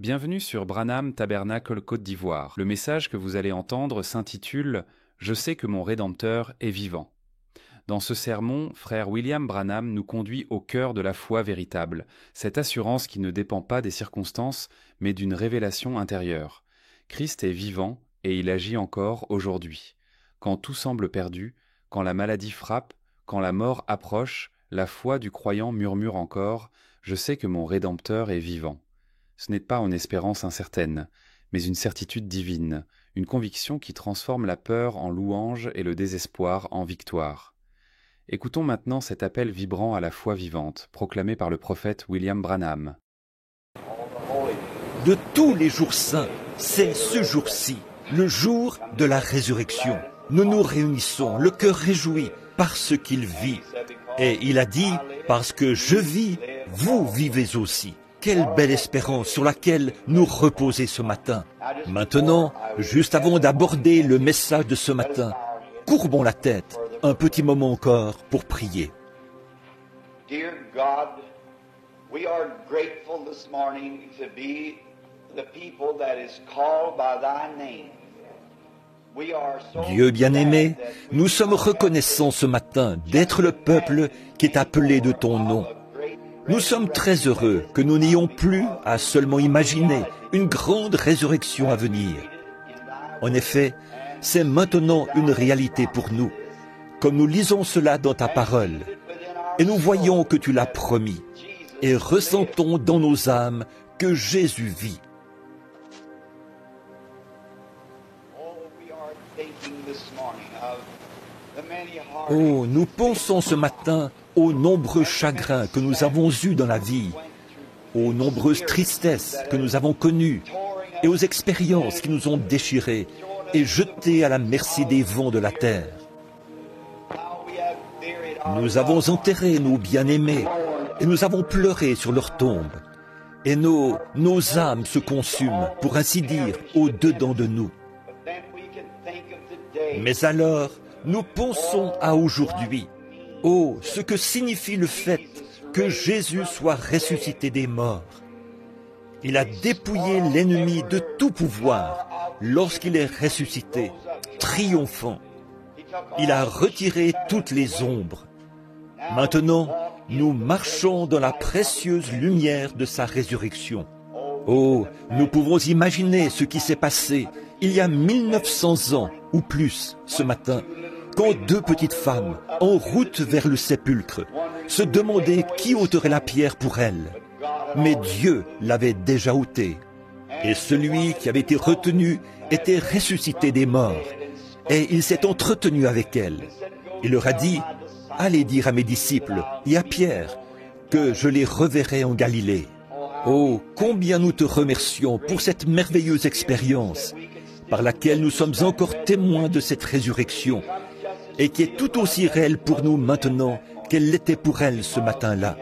Bienvenue sur Branham Tabernacle Côte d'Ivoire. Le message que vous allez entendre s'intitule « Je sais que mon Rédempteur est vivant ». Dans ce sermon, frère William Branham nous conduit au cœur de la foi véritable, cette assurance qui ne dépend pas des circonstances, mais d'une révélation intérieure. Christ est vivant et il agit encore aujourd'hui. Quand tout semble perdu, quand la maladie frappe, quand la mort approche, la foi du croyant murmure encore « Je sais que mon Rédempteur est vivant ». Ce n'est pas une espérance incertaine, mais une certitude divine, une conviction qui transforme la peur en louange et le désespoir en victoire. Écoutons maintenant cet appel vibrant à la foi vivante, proclamé par le prophète William Branham. De tous les jours saints, c'est ce jour-ci, le jour de la résurrection. Nous nous réunissons, le cœur réjoui, parce qu'il vit. Et il a dit, parce que je vis, vous vivez aussi. Quelle belle espérance sur laquelle nous reposer ce matin. Maintenant, juste avant d'aborder le message de ce matin, courbons la tête, un petit moment encore pour prier. Dear God, we are grateful this morning to be the people that is called by thy name. We are so Dieu bien-aimé, nous sommes reconnaissants ce matin d'être le peuple qui est appelé de ton nom. Nous sommes très heureux que nous n'ayons plus à seulement imaginer une grande résurrection à venir. En effet, c'est maintenant une réalité pour nous, comme nous lisons cela dans ta parole, et nous voyons que tu l'as promis, et ressentons dans nos âmes que Jésus vit. Oh, nous pensons ce matin aux nombreux chagrins que nous avons eus dans la vie, aux nombreuses tristesses que nous avons connues et aux expériences qui nous ont déchirés et jetés à la merci des vents de la terre. Nous avons enterré nos bien-aimés et nous avons pleuré sur leur tombe. Et nos âmes se consument, pour ainsi dire, au-dedans de nous. Mais alors, nous pensons à aujourd'hui. Oh, ce que signifie le fait que Jésus soit ressuscité des morts. Il a dépouillé l'ennemi de tout pouvoir lorsqu'il est ressuscité, triomphant. Il a retiré toutes les ombres. Maintenant, nous marchons dans la précieuse lumière de sa résurrection. Oh, nous pouvons imaginer ce qui s'est passé il y a 1900 ans ou plus ce matin, quand deux petites femmes, en route vers le sépulcre, se demandaient qui ôterait la pierre pour elles. Mais Dieu l'avait déjà ôtée. Et celui qui avait été retenu était ressuscité des morts. Et il s'est entretenu avec elles. Il leur a dit, « Allez dire à mes disciples et à Pierre que je les reverrai en Galilée. » Oh, combien nous te remercions pour cette merveilleuse expérience par laquelle nous sommes encore témoins de cette résurrection et qui est tout aussi réelle pour nous maintenant qu'elle l'était pour elle ce matin-là,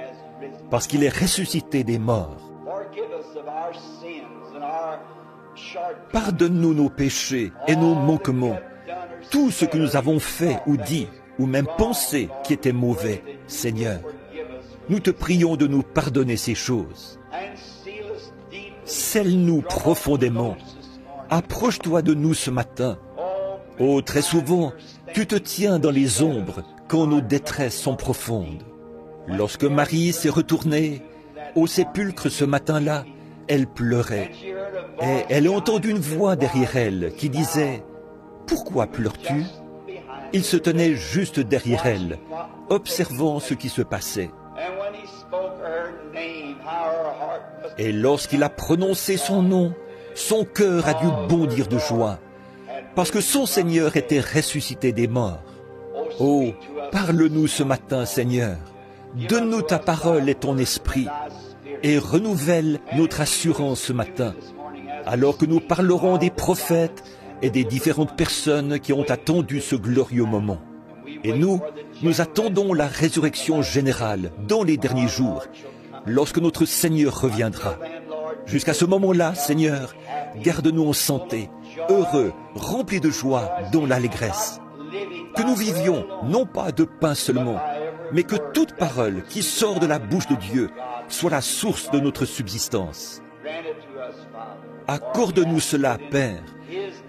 parce qu'il est ressuscité des morts. Pardonne-nous nos péchés et nos manquements, tout ce que nous avons fait ou dit, ou même pensé qui était mauvais, Seigneur. Nous te prions de nous pardonner ces choses. Scelle-nous profondément. Approche-toi de nous ce matin. Oh, très souvent, tu te tiens dans les ombres quand nos détresses sont profondes. Lorsque Marie s'est retournée au sépulcre ce matin-là, elle pleurait. Et elle a entendu une voix derrière elle qui disait « Pourquoi pleures-tu » Il se tenait juste derrière elle, observant ce qui se passait. Et lorsqu'il a prononcé son nom, son cœur a dû bondir de joie, parce que son Seigneur était ressuscité des morts. Oh, parle-nous ce matin, Seigneur. Donne-nous ta parole et ton esprit, et renouvelle notre assurance ce matin, alors que nous parlerons des prophètes et des différentes personnes qui ont attendu ce glorieux moment. Et nous attendons la résurrection générale dans les derniers jours, lorsque notre Seigneur reviendra. Jusqu'à ce moment-là, Seigneur, garde-nous en santé, heureux, remplis de joie, dans l'allégresse. Que nous vivions, non pas de pain seulement, mais que toute parole qui sort de la bouche de Dieu soit la source de notre subsistance. Accorde-nous cela, Père,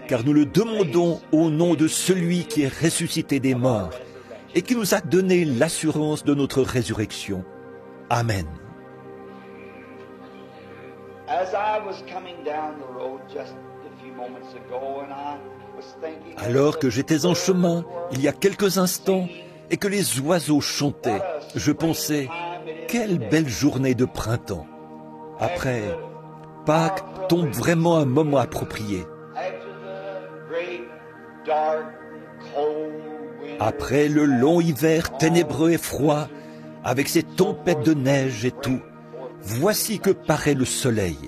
car nous le demandons au nom de celui qui est ressuscité des morts et qui nous a donné l'assurance de notre résurrection. Amen. Alors que j'étais en chemin, il y a quelques instants, et que les oiseaux chantaient, je pensais, quelle belle journée de printemps. Après, Pâques tombe vraiment un moment approprié. Après le long hiver ténébreux et froid, avec ses tempêtes de neige et tout, voici que paraît le soleil.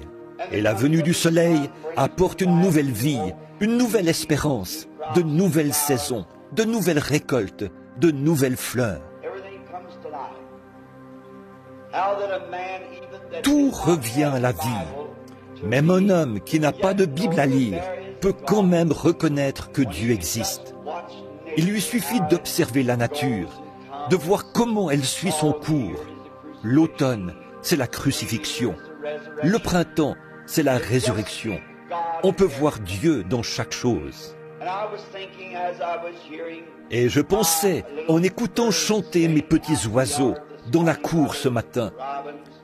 Et la venue du soleil apporte une nouvelle vie, une nouvelle espérance, de nouvelles saisons, de nouvelles récoltes, de nouvelles fleurs. Tout revient à la vie. Même un homme qui n'a pas de Bible à lire peut quand même reconnaître que Dieu existe. Il lui suffit d'observer la nature, de voir comment elle suit son cours. L'automne, c'est la crucifixion. Le printemps, c'est la résurrection. On peut voir Dieu dans chaque chose. Et je pensais, en écoutant chanter mes petits oiseaux dans la cour ce matin,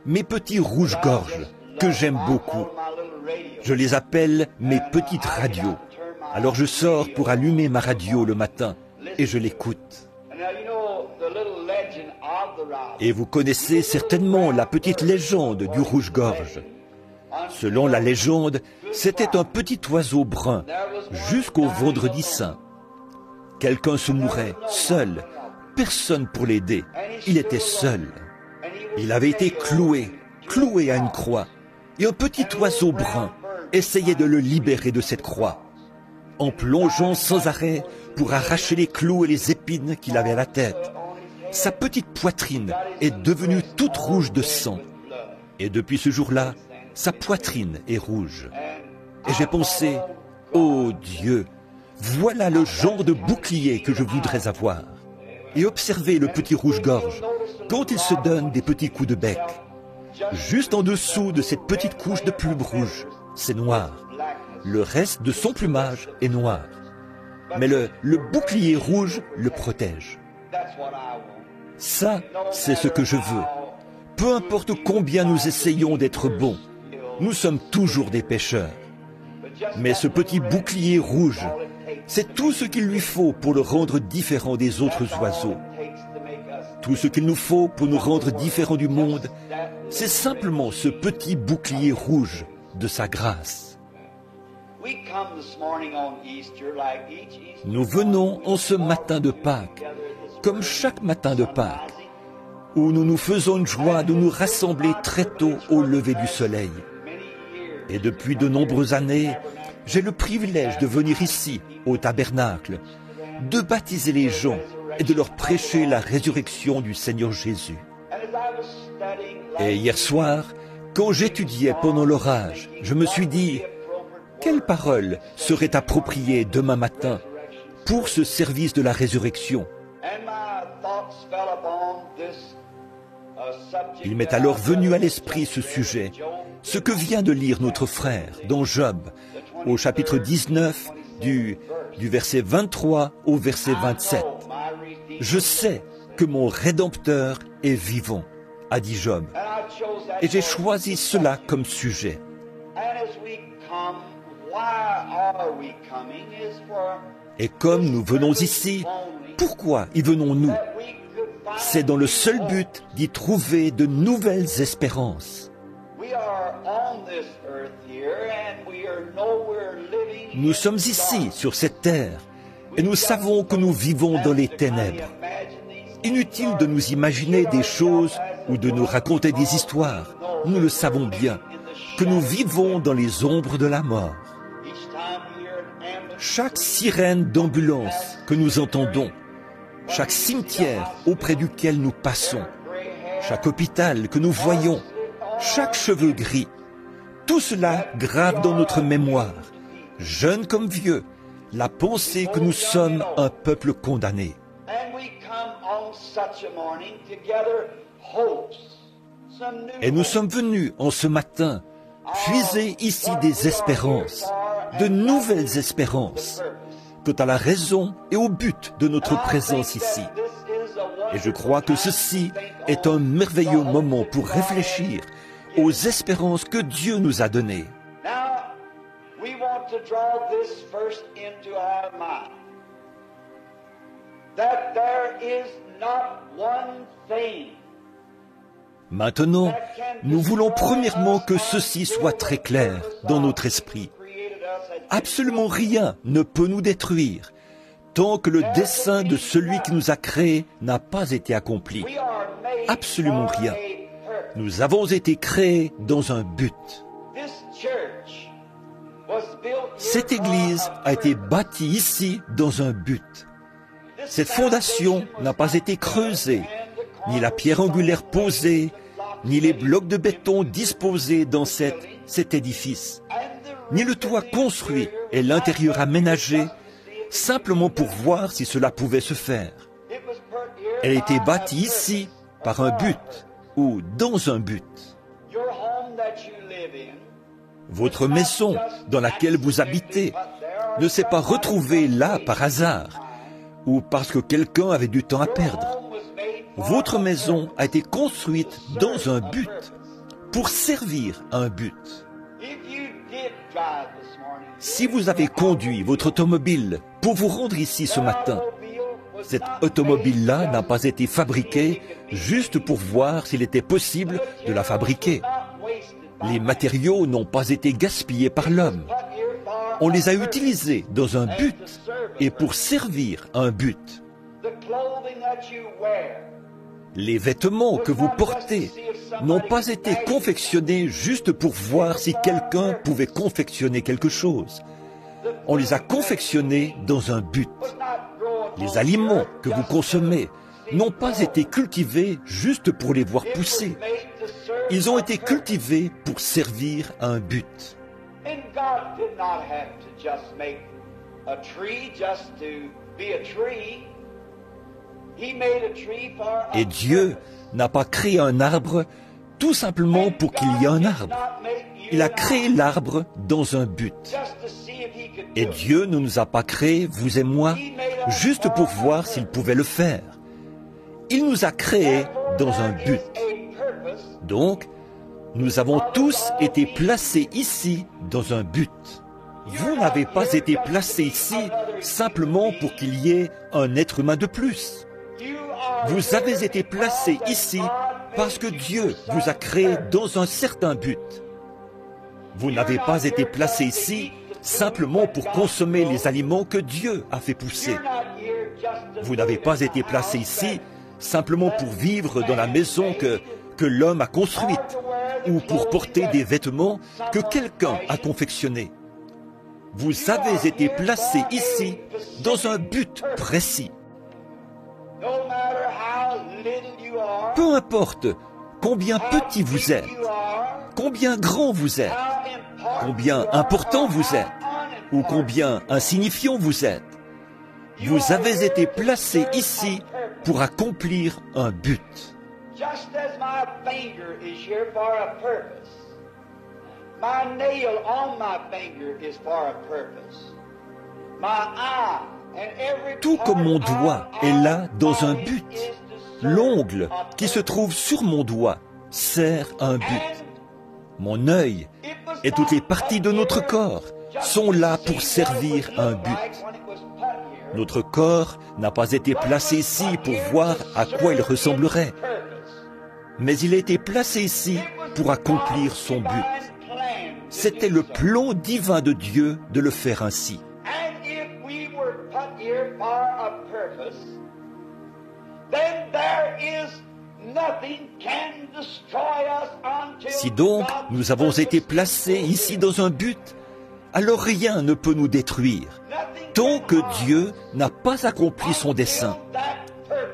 mes petits rouges-gorges, que j'aime beaucoup. Je les appelle mes petites radios. Alors je sors pour allumer ma radio le matin et je l'écoute. Et vous connaissez certainement la petite légende du rouge-gorge. Selon la légende, c'était un petit oiseau brun jusqu'au vendredi saint. Quelqu'un se mourait, seul, personne pour l'aider. Il était seul. Il avait été cloué à une croix. Et un petit oiseau brun essayait de le libérer de cette croix, en plongeant sans arrêt pour arracher les clous et les épines qu'il avait à la tête. Sa petite poitrine est devenue toute rouge de sang. Et depuis ce jour-là, sa poitrine est rouge. Et j'ai pensé, oh Dieu, voilà le genre de bouclier que je voudrais avoir. Et observez le petit rouge-gorge, quand il se donne des petits coups de bec. Juste en dessous de cette petite couche de plume rouge, c'est noir. Le reste de son plumage est noir. Mais le bouclier rouge le protège. Ça, c'est ce que je veux. Peu importe combien nous essayons d'être bons, nous sommes toujours des pécheurs. Mais ce petit bouclier rouge, c'est tout ce qu'il lui faut pour le rendre différent des autres oiseaux. Tout ce qu'il nous faut pour nous rendre différents du monde, c'est simplement ce petit bouclier rouge de sa grâce. Nous venons en ce matin de Pâques, comme chaque matin de Pâques, où nous nous faisons une joie de nous rassembler très tôt au lever du soleil. Et depuis de nombreuses années, j'ai le privilège de venir ici, au tabernacle, de baptiser les gens et de leur prêcher la résurrection du Seigneur Jésus. Et hier soir, quand j'étudiais pendant l'orage, je me suis dit, quelle parole serait appropriée demain matin pour ce service de la résurrection? Il m'est alors venu à l'esprit ce sujet, ce que vient de lire notre frère dans Job, au chapitre 19, du verset 23 au verset 27. Je sais que mon Rédempteur est vivant, a dit Job. Et j'ai choisi cela comme sujet. Et comme nous venons ici, pourquoi y venons-nous? C'est dans le seul but d'y trouver de nouvelles espérances. Nous sommes ici, sur cette terre, et nous savons que nous vivons dans les ténèbres. Inutile de nous imaginer des choses ou de nous raconter des histoires. Nous le savons bien, que nous vivons dans les ombres de la mort. Chaque sirène d'ambulance que nous entendons, chaque cimetière auprès duquel nous passons, chaque hôpital que nous voyons, chaque cheveu gris, tout cela grave dans notre mémoire, jeunes comme vieux, la pensée que nous sommes un peuple condamné. Et nous sommes venus en ce matin puiser ici des espérances, de nouvelles espérances, quant à la raison et au but de notre présence ici. Et je crois que ceci est un merveilleux moment pour réfléchir aux espérances que Dieu nous a données. Maintenant, nous voulons premièrement que ceci soit très clair dans notre esprit. Absolument rien ne peut nous détruire tant que le dessein de celui qui nous a créés n'a pas été accompli. Absolument rien. Nous avons été créés dans un but. Cette église a été bâtie ici dans un but. Cette fondation n'a pas été creusée, ni la pierre angulaire posée, ni les blocs de béton disposés dans cet édifice, ni le toit construit et l'intérieur aménagé, simplement pour voir si cela pouvait se faire. Elle a été bâtie ici par un but ou dans un but. Votre maison dans laquelle vous habitez ne s'est pas retrouvée là par hasard ou parce que quelqu'un avait du temps à perdre. Votre maison a été construite dans un but, pour servir un but. Si vous avez conduit votre automobile pour vous rendre ici ce matin, cette automobile-là n'a pas été fabriquée juste pour voir s'il était possible de la fabriquer. Les matériaux n'ont pas été gaspillés par l'homme. On les a utilisés dans un but et pour servir un but. Les vêtements que vous portez n'ont pas été confectionnés juste pour voir si quelqu'un pouvait confectionner quelque chose. On les a confectionnés dans un but. Les aliments que vous consommez n'ont pas été cultivés juste pour les voir pousser. Ils ont été cultivés pour servir un but. Et Dieu n'a pas créé un arbre tout simplement pour qu'il y ait un arbre. Il a créé l'arbre dans un but. Et Dieu ne nous a pas créés, vous et moi, juste pour voir s'il pouvait le faire. Il nous a créés dans un but. Donc, nous avons tous été placés ici dans un but. Vous n'avez pas été placés ici simplement pour qu'il y ait un être humain de plus. Vous avez été placés ici parce que Dieu vous a créé dans un certain but. Vous n'avez pas été placés ici simplement pour consommer les aliments que Dieu a fait pousser. Vous n'avez pas été placés ici simplement pour vivre dans la maison que l'homme a construite ou pour porter des vêtements que quelqu'un a confectionnés. Vous avez été placés ici dans un but précis. Peu importe combien petit vous êtes, combien grand vous êtes, combien important vous êtes, ou combien insignifiant vous êtes, vous avez été placés ici pour accomplir un but. Tout comme mon doigt est là dans un but, l'ongle qui se trouve sur mon doigt sert un but. Mon œil et toutes les parties de notre corps sont là pour servir un but. Notre corps n'a pas été placé ici pour voir à quoi il ressemblerait, mais il a été placé ici pour accomplir son but. C'était le plan divin de Dieu de le faire ainsi. Si donc nous avons été placés ici dans un but, alors rien ne peut nous détruire, tant que Dieu n'a pas accompli son dessein.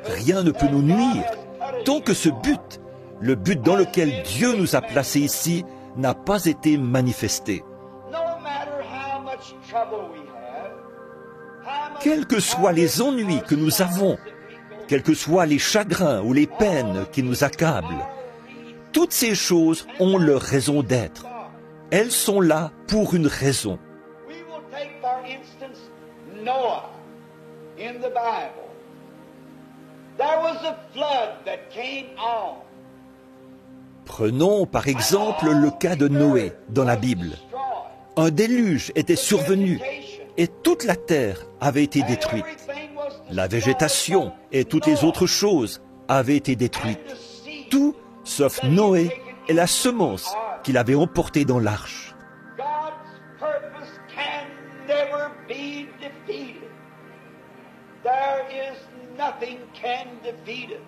Rien ne peut nous nuire, tant que ce but, le but dans lequel Dieu nous a placés ici, n'a pas été manifesté. Quels que soient les ennuis que nous avons, quels que soient les chagrins ou les peines qui nous accablent, toutes ces choses ont leur raison d'être. elles sont là pour une raison. We will take, for instance, Noah in the Bible. There was a flood that came on. Prenons par exemple le cas de Noé dans la Bible. Un déluge était survenu et toute la terre avait été détruite. La végétation et toutes les autres choses avaient été détruites. Tout sauf Noé et la semence qu'il avait emportée dans l'arche. God's purpose can never be defeated. There is nothing can defeat it.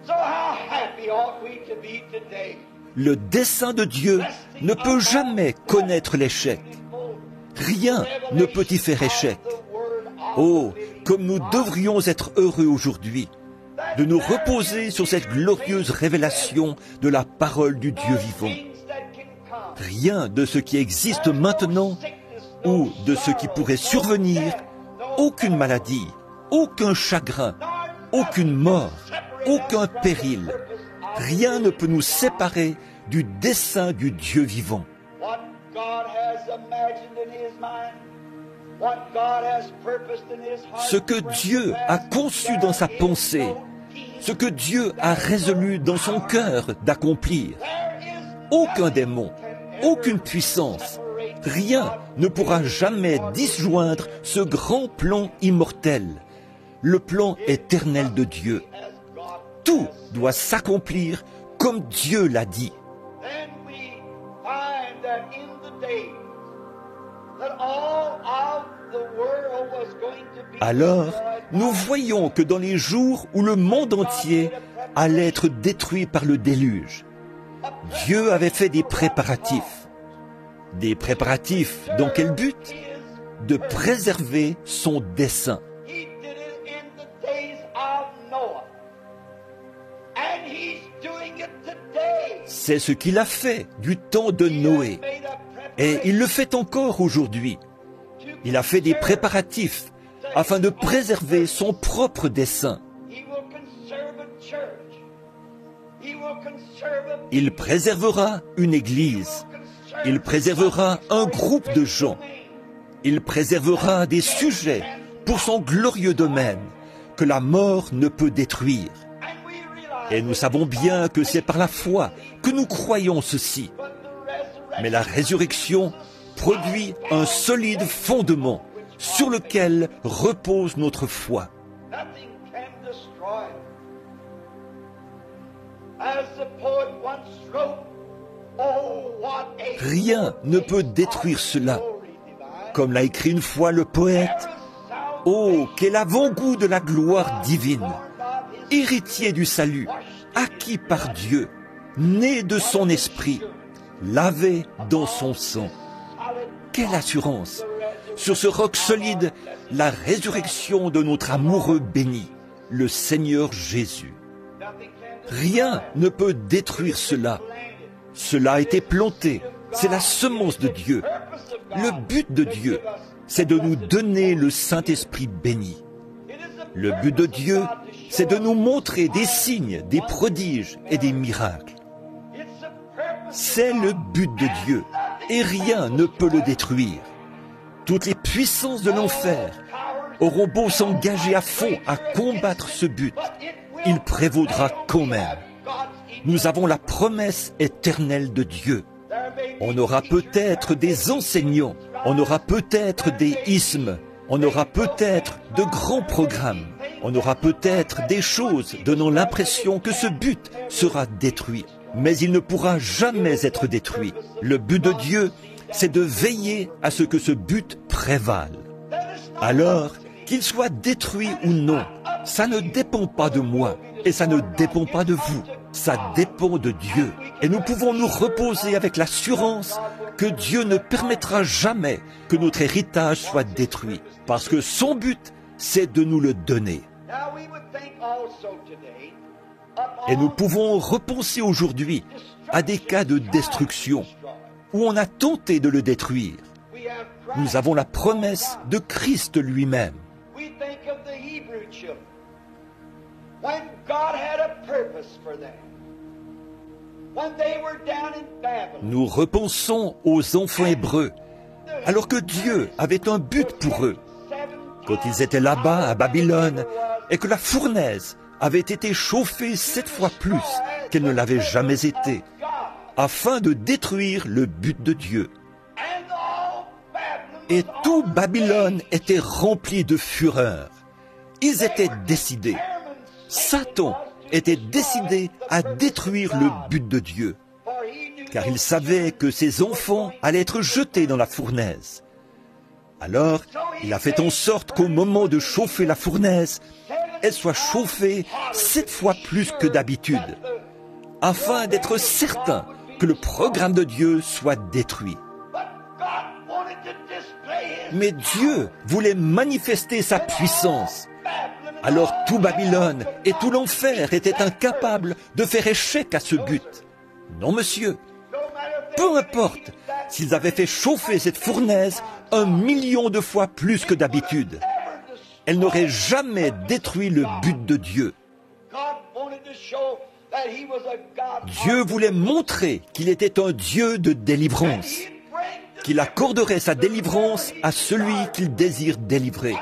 So how happy ought we to be today? Le dessein de Dieu ne peut jamais connaître l'échec. Rien ne peut y faire échec. Oh, comme nous devrions être heureux aujourd'hui de nous reposer sur cette glorieuse révélation de la parole du Dieu vivant. Rien de ce qui existe maintenant ou de ce qui pourrait survenir, aucune maladie, aucun chagrin, aucune mort, aucun péril, rien ne peut nous séparer du dessein du Dieu vivant. What God has imagined in His mind, what God has purposed in His heart. Ce que Dieu a conçu dans sa pensée, ce que Dieu a résolu dans son cœur d'accomplir, aucun démon, aucune puissance, rien ne pourra jamais disjoindre ce grand plan immortel, le plan éternel de Dieu. Tout doit s'accomplir comme Dieu l'a dit. Then we find that in the day that all of the world was going to be Alors, destroyed. nous voyons que dans les jours où le monde entier allait être détruit par le déluge, Dieu avait fait des préparatifs. Des préparatifs dans quel but? De préserver son dessein. He did it in the days of Noah. And He's doing it today. C'est ce qu'il a fait du temps de Noé. Made a Et il le fait encore aujourd'hui. Il a fait des préparatifs afin de préserver son propre dessein. He will conserve a church. He will conserve a Il préservera une église. Il préservera un groupe de gens. Il préservera des sujets pour son glorieux domaine que la mort ne peut détruire. and we realize Et nous savons bien que c'est par la foi que nous croyons ceci. but the resurrection Mais la résurrection produit un solide fondement sur lequel repose notre foi. nothing can destroy. As the poet once wrote, oh what a Rien ne peut détruire cela. glory divine. Comme l'a écrit une fois le poète, « Oh, quel avant-goût de la gloire divine, héritier du salut, acquis par Dieu, né de son esprit, lavé dans son sang. » Quelle assurance! Sur ce roc solide, la résurrection de notre amoureux béni, le Seigneur Jésus. Rien ne peut détruire cela. Cela a été planté, c'est la semence de Dieu. Le but de Dieu, c'est de nous donner le Saint-Esprit béni. Le but de Dieu, c'est de nous montrer des signes, des prodiges et des miracles. C'est le but de Dieu, et rien ne peut le détruire. Toutes les puissances de l'enfer auront beau s'engager à fond à combattre ce but, il prévaudra quand même. Nous avons la promesse éternelle de Dieu. On aura peut-être des enseignants, on aura peut-être des ismes, on aura peut-être de grands programmes, on aura peut-être des choses donnant l'impression que ce but sera détruit. Mais il ne pourra jamais être détruit. Le but de Dieu, c'est de veiller à ce que ce but prévale. Alors, qu'il soit détruit ou non, ça ne dépend pas de moi et ça ne dépend pas de vous. Ça dépend de Dieu. Et nous pouvons nous reposer avec l'assurance que Dieu ne permettra jamais que notre héritage soit détruit. Parce que son but, c'est de nous le donner. Now we would think also today upon Et nous pouvons repenser aujourd'hui à des cas de destruction où on a tenté de le détruire. we have Christ. Nous avons la promesse de Christ lui-même. We think of the Hebrew children. When God had a purpose for them. Nous repensons aux enfants hébreux, alors que Dieu avait un but pour eux. Quand ils étaient là-bas à Babylone, et que la fournaise avait été chauffée 7 fois plus qu'elle ne l'avait jamais été, afin de détruire le but de Dieu. Et tout Babylone était rempli de fureur. Ils étaient décidés. Satan était décidé à détruire le but de Dieu, car il savait que ses enfants allaient être jetés dans la fournaise. Alors, il a fait en sorte qu'au moment de chauffer la fournaise, elle soit chauffée 7 fois plus que d'habitude, afin d'être certain que le programme de Dieu soit détruit. Mais Dieu voulait manifester sa puissance. Alors tout Babylone et tout l'enfer étaient incapables de faire échec à ce but. Non, monsieur. Peu importe s'ils avaient fait chauffer cette fournaise 1 million de fois plus que d'habitude, elle n'aurait jamais détruit le but de Dieu. Dieu voulait montrer qu'il était un Dieu de délivrance, qu'il accorderait sa délivrance à celui qu'il désire délivrer,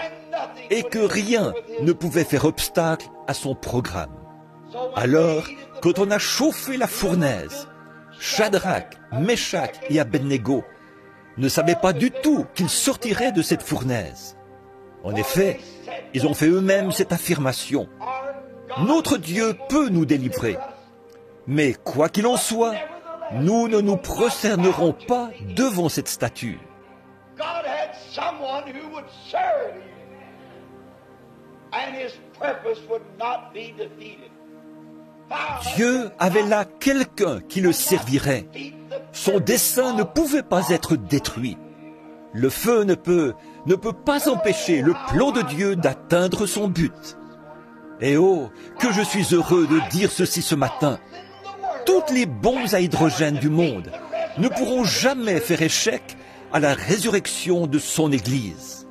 et que rien ne pouvait faire obstacle à son programme. Alors, quand on a chauffé la fournaise, Shadrach, Meshach et Abednego ne savaient pas du tout qu'ils sortiraient de cette fournaise. En effet, ils ont fait eux-mêmes cette affirmation. Notre Dieu peut nous délivrer. Mais quoi qu'il en soit, nous ne nous prosternerons pas devant cette statue. Dieu avait là quelqu'un qui le servirait. Son dessein ne pouvait pas être détruit. Le feu ne peut pas empêcher le plan de Dieu d'atteindre son but. Et oh, que je suis heureux de dire ceci ce matin. Toutes les bombes à hydrogène du monde ne pourront jamais faire échec à la résurrection de son Église.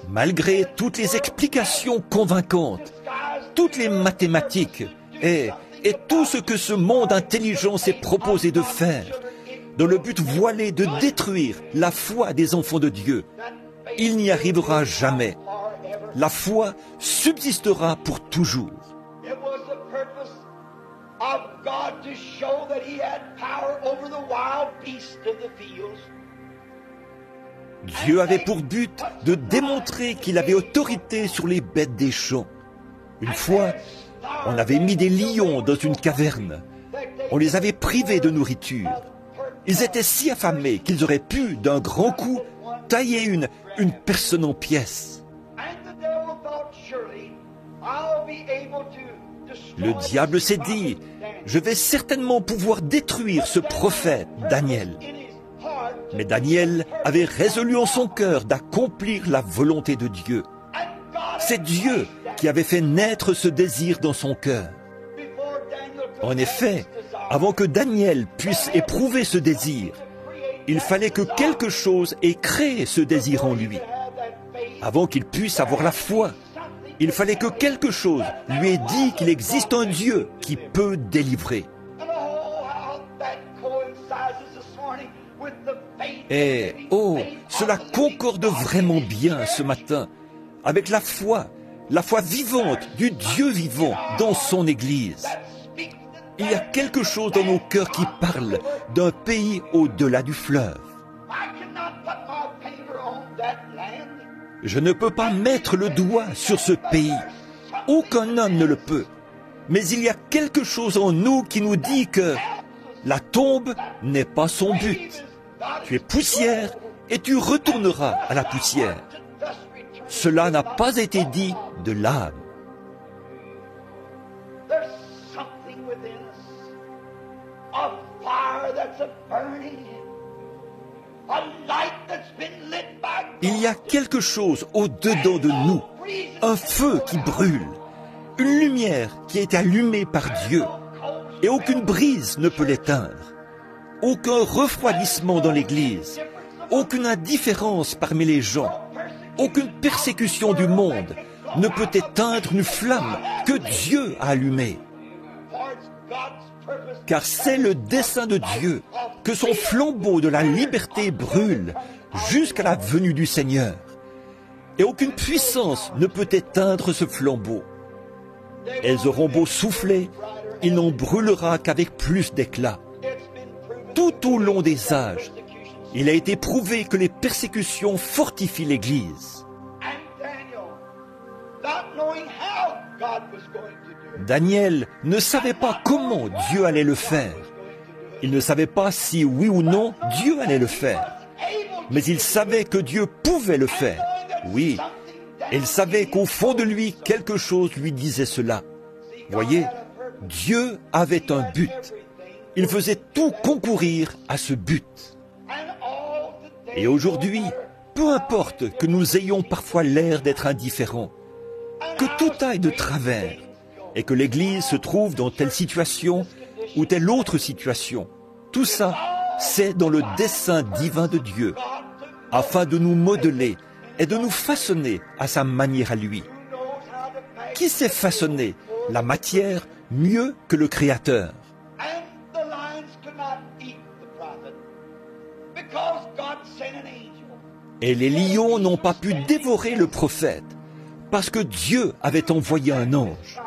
Malgré toutes les explications convaincantes, toutes les mathématiques et tout ce que ce monde intelligent s'est proposé de faire, dans le but voilé de détruire la foi des enfants de Dieu, il n'y arrivera jamais. La foi subsistera pour toujours. Dieu avait pour but de démontrer qu'il avait autorité sur les bêtes des champs. Une fois, on avait mis des lions dans une caverne. On les avait privés de nourriture. Ils étaient si affamés qu'ils auraient pu, d'un grand coup, tailler une personne en pièces. Le diable s'est dit, je vais certainement pouvoir détruire ce prophète, Daniel. Mais Daniel avait résolu en son cœur d'accomplir la volonté de Dieu. C'est Dieu qui avait fait naître ce désir dans son cœur. En effet, avant que Daniel puisse éprouver ce désir, il fallait que quelque chose ait créé ce désir en lui. Avant qu'il puisse avoir la foi, il fallait que quelque chose lui ait dit qu'il existe un Dieu qui peut délivrer. Et oh, cela concorde vraiment bien ce matin avec la foi vivante du Dieu vivant dans son Église. Il y a quelque chose dans nos cœurs qui parle d'un pays au-delà du fleuve. Je ne peux pas mettre le doigt sur ce pays. Aucun homme ne le peut. Mais il y a quelque chose en nous qui nous dit que la tombe n'est pas son but. Tu es poussière et tu retourneras à la poussière. Cela n'a pas été dit de l'âme. Il y a quelque chose au-dedans de nous, un feu qui brûle, une lumière qui a été allumée par Dieu, et aucune brise ne peut l'éteindre, aucun refroidissement dans l'Église, aucune indifférence parmi les gens, aucune persécution du monde, ne peut éteindre une flamme que Dieu a allumée. Car c'est le dessein de Dieu que son flambeau de la liberté brûle jusqu'à la venue du Seigneur. Et aucune puissance ne peut éteindre ce flambeau. Elles auront beau souffler, il n'en brûlera qu'avec plus d'éclat. Tout au long des âges, il a été prouvé que les persécutions fortifient l'Église. Daniel ne savait pas comment Dieu allait le faire. Il ne savait pas si oui ou non Dieu allait le faire. Mais il savait que Dieu pouvait le faire. Oui, il savait qu'au fond de lui, quelque chose lui disait cela. Voyez, Dieu avait un but. Il faisait tout concourir à ce but. Et aujourd'hui, peu importe que nous ayons parfois l'air d'être indifférents, que tout aille de travers, et que l'Église se trouve dans telle situation ou telle autre situation, tout ça, c'est dans le dessein divin de Dieu, afin de nous modeler et de nous façonner à sa manière à lui. Qui sait façonner la matière mieux que le Créateur? Et les lions n'ont pas pu dévorer le prophète, parce que Dieu avait envoyé un ange.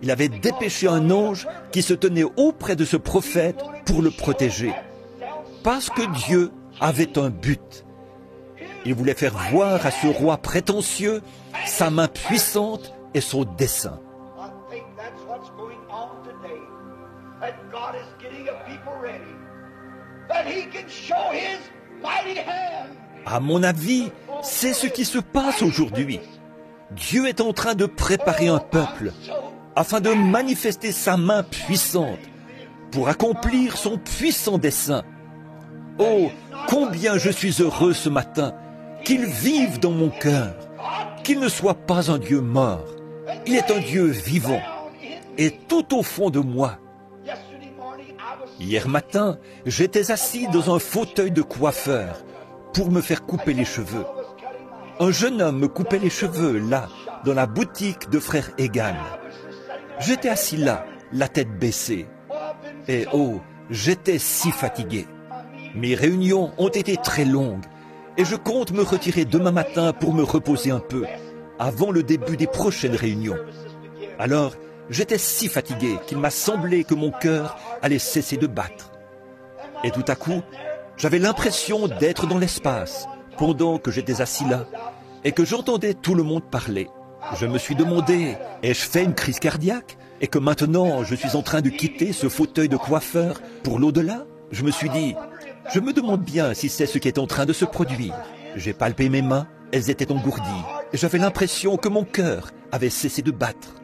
Il avait dépêché un ange qui se tenait auprès de ce prophète pour le protéger. Parce que Dieu avait un but. Il voulait faire voir à ce roi prétentieux sa main puissante et son dessein. À mon avis, c'est ce qui se passe aujourd'hui. Dieu est en train de préparer un peuple afin de manifester sa main puissante pour accomplir son puissant dessein. Oh, combien je suis heureux ce matin qu'il vive dans mon cœur, qu'il ne soit pas un Dieu mort. Il est un Dieu vivant et tout au fond de moi. Hier matin, j'étais assis dans un fauteuil de coiffeur pour me faire couper les cheveux. Un jeune homme me coupait les cheveux, là, dans la boutique de frère Egan. J'étais assis là, la tête baissée. Et oh, j'étais si fatigué. Mes réunions ont été très longues et je compte me retirer demain matin pour me reposer un peu, avant le début des prochaines réunions. Alors, j'étais si fatigué qu'il m'a semblé que mon cœur allait cesser de battre. Et tout à coup, j'avais l'impression d'être dans l'espace, pendant que j'étais assis là, et que j'entendais tout le monde parler. Je me suis demandé, ai-je fait une crise cardiaque, et que maintenant je suis en train de quitter ce fauteuil de coiffeur pour l'au-delà? Je me suis dit, je me demande bien si c'est ce qui est en train de se produire. J'ai palpé mes mains, elles étaient engourdies, et j'avais l'impression que mon cœur avait cessé de battre.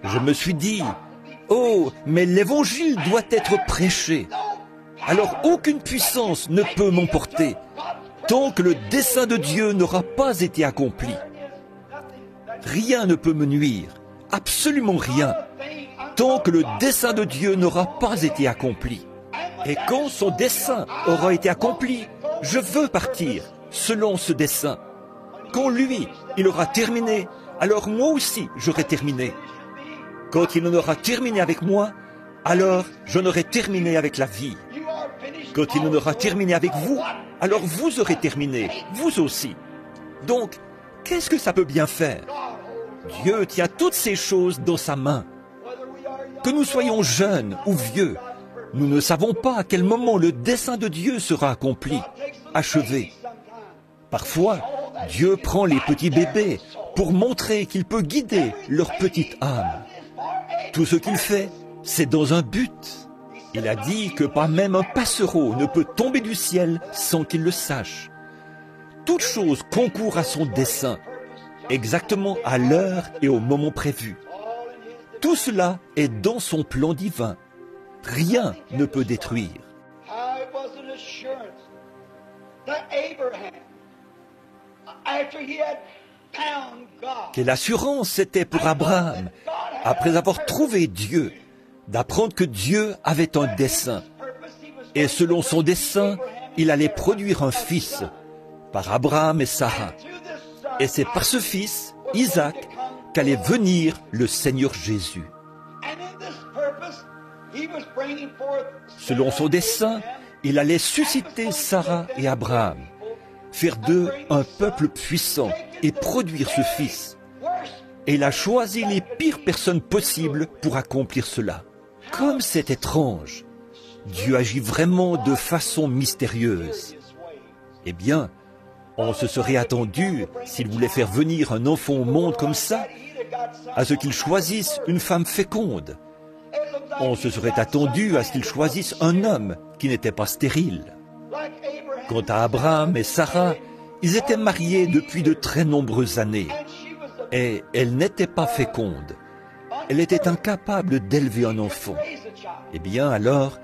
Je me suis dit, oh, mais l'évangile doit être prêché. Alors aucune puissance ne peut m'emporter tant que le dessein de Dieu n'aura pas été accompli. Rien ne peut me nuire, absolument rien, tant que le dessein de Dieu n'aura pas été accompli. Et quand son dessein aura été accompli, je veux partir selon ce dessein. Quand lui, il aura terminé, alors moi aussi j'aurai terminé. Quand il en aura terminé avec moi, alors j'en aurai terminé avec la vie. Quand il en aura terminé avec vous, alors vous aurez terminé, vous aussi. Donc, qu'est-ce que ça peut bien faire? Dieu tient toutes ces choses dans sa main. Que nous soyons jeunes ou vieux, nous ne savons pas à quel moment le dessein de Dieu sera accompli, achevé. Parfois, Dieu prend les petits bébés pour montrer qu'il peut guider leur petite âme. Tout ce qu'il fait, c'est dans un but. Il a dit que pas même un passereau ne peut tomber du ciel sans qu'il le sache. Toute chose concourt à son dessein, exactement à l'heure et au moment prévu. Tout cela est dans son plan divin. Rien ne peut détruire. Quelle assurance c'était pour Abraham, après avoir trouvé Dieu, d'apprendre que Dieu avait un dessein. Et selon son dessein, il allait produire un fils, par Abraham et Sarah. Et c'est par ce fils, Isaac, qu'allait venir le Seigneur Jésus. Selon son dessein, il allait susciter Sarah et Abraham, faire d'eux un peuple puissant et produire ce fils. Et il a choisi les pires personnes possibles pour accomplir cela. Comme c'est étrange, Dieu agit vraiment de façon mystérieuse. Eh bien, on se serait attendu, s'il voulait faire venir un enfant au monde comme ça, à ce qu'il choisisse une femme féconde. On se serait attendu à ce qu'il choisisse un homme qui n'était pas stérile. Quant à Abraham et Sarah, ils étaient mariés depuis de très nombreuses années. Et elle n'était pas féconde. Elle était incapable d'élever un enfant. Eh bien alors,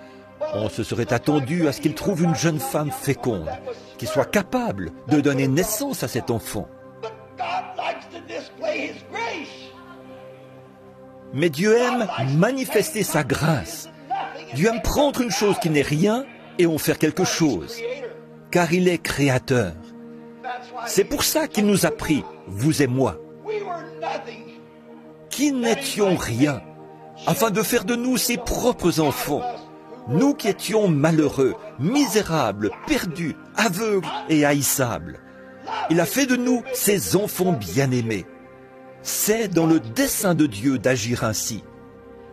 on se serait attendu à ce qu'il trouve une jeune femme féconde, qui soit capable de donner naissance à cet enfant. Mais Dieu aime manifester sa grâce. Dieu aime prendre une chose qui n'est rien et en faire quelque chose, car il est créateur. C'est pour ça qu'il nous a pris, vous et moi, qui n'étions rien, afin de faire de nous ses propres enfants, nous qui étions malheureux, misérables, perdus, aveugles et haïssables. Il a fait de nous ses enfants bien-aimés. C'est dans le dessein de Dieu d'agir ainsi.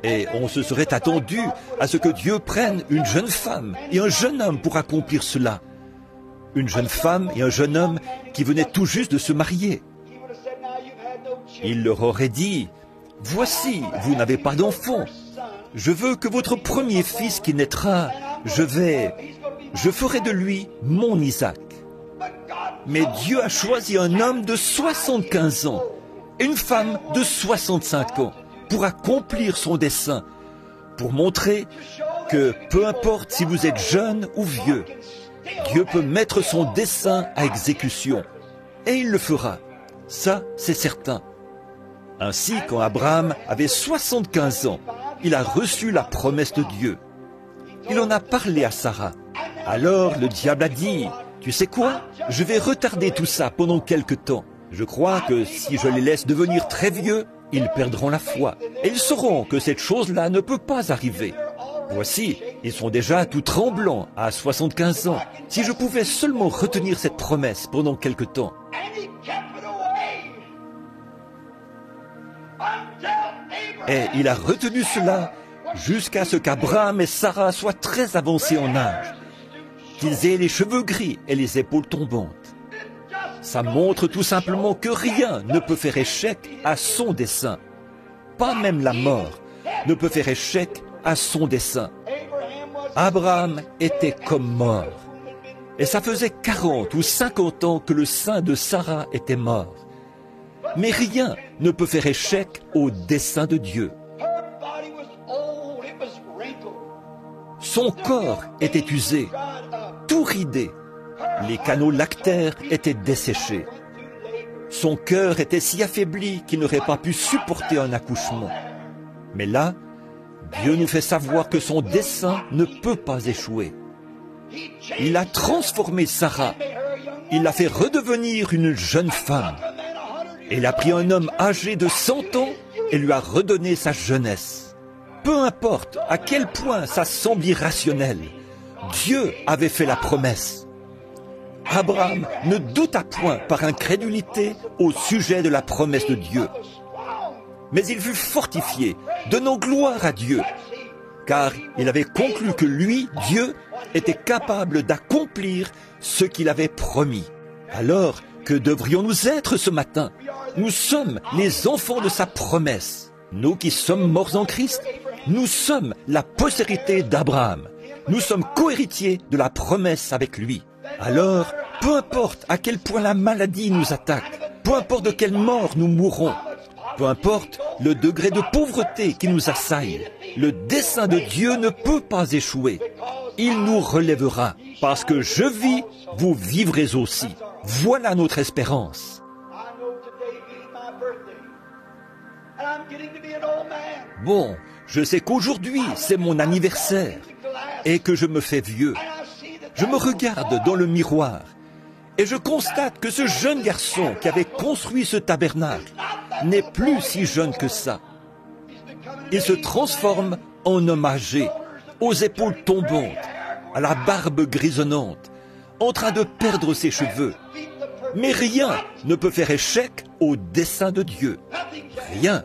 Et on se serait attendu à ce que Dieu prenne une jeune femme et un jeune homme pour accomplir cela. Une jeune femme et un jeune homme qui venaient tout juste de se marier. Il leur aurait dit, « Voici, vous n'avez pas d'enfant. Je veux que votre premier fils qui naîtra, je ferai de lui mon Isaac. » Mais Dieu a choisi un homme de 75 ans et une femme de 65 ans pour accomplir son dessein, pour montrer que peu importe si vous êtes jeune ou vieux, Dieu peut mettre son dessein à exécution. Et il le fera. Ça, c'est certain. Ainsi, quand Abraham avait 75 ans, il a reçu la promesse de Dieu. Il en a parlé à Sarah. Alors le diable a dit, « Tu sais quoi? Je vais retarder tout ça pendant quelque temps. Je crois que si je les laisse devenir très vieux, ils perdront la foi. Et ils sauront que cette chose-là ne peut pas arriver. Voici, ils sont déjà tout tremblants à 75 ans. Si je pouvais seulement retenir cette promesse pendant quelque temps. » Et il a retenu cela jusqu'à ce qu'Abraham et Sarah soient très avancés en âge, qu'ils aient les cheveux gris et les épaules tombantes. Ça montre tout simplement que rien ne peut faire échec à son dessein. Pas même la mort ne peut faire échec à son dessein. Abraham était comme mort. Et ça faisait 40 ou 50 ans que le sein de Sarah était mort. Mais rien ne peut faire échec au dessein de Dieu. Son corps était usé, tout ridé. Les canaux lactaires étaient desséchés. Son cœur était si affaibli qu'il n'aurait pas pu supporter un accouchement. Mais là, Dieu nous fait savoir que son dessein ne peut pas échouer. Il a transformé Sarah. Il l'a fait redevenir une jeune femme. Il a pris un homme âgé de 100 ans et lui a redonné sa jeunesse. Peu importe à quel point ça semble irrationnel, Dieu avait fait la promesse. Abraham ne douta point par incrédulité au sujet de la promesse de Dieu. Mais il fut fortifié, donnant gloire à Dieu, car il avait conclu que lui, Dieu, était capable d'accomplir ce qu'il avait promis. Alors, que devrions-nous être ce matin? Nous sommes les enfants de sa promesse. Nous qui sommes morts en Christ, nous sommes la postérité d'Abraham. Nous sommes co-héritiers de la promesse avec lui. Alors, peu importe à quel point la maladie nous attaque, peu importe de quelle mort nous mourrons, peu importe le degré de pauvreté qui nous assaille, le dessein de Dieu ne peut pas échouer. Il nous relèvera, parce que je vis, vous vivrez aussi. Voilà notre espérance. Bon, je sais qu'aujourd'hui, c'est mon anniversaire et que je me fais vieux. Je me regarde dans le miroir Et je constate que ce jeune garçon qui avait construit ce tabernacle n'est plus si jeune que ça. Il se transforme en homme âgé, aux épaules tombantes, à la barbe grisonnante, en train de perdre ses cheveux. Mais rien ne peut faire échec au dessein de Dieu. Rien.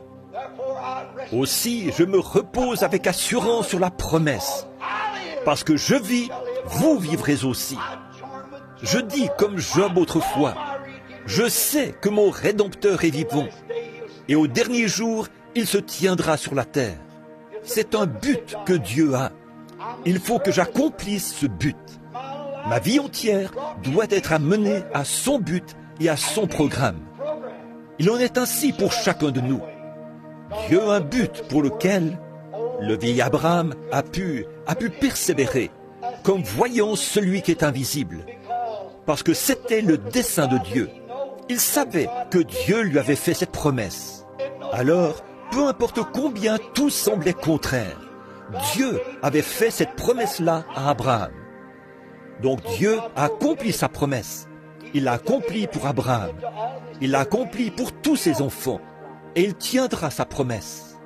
Aussi, je me repose avec assurance sur la promesse. Parce que je vis, vous vivrez aussi. Je dis comme Job autrefois, je sais que mon Rédempteur est vivant. Et au dernier jour, il se tiendra sur la terre. C'est un but que Dieu a. Il faut que j'accomplisse ce but. Ma vie entière doit être amenée à son but et à son programme. Il en est ainsi pour chacun de nous. Dieu a un but pour lequel le vieil Abraham a pu persévérer, comme voyant celui qui est invisible. Parce que c'était le dessein de Dieu. Il savait que Dieu lui avait fait cette promesse. Alors, peu importe combien tout semblait contraire, Dieu avait fait cette promesse-là à Abraham. Donc Dieu a accompli sa promesse. Il l'a accompli pour Abraham. Il l'a accompli pour tous ses enfants. Et il tiendra sa promesse.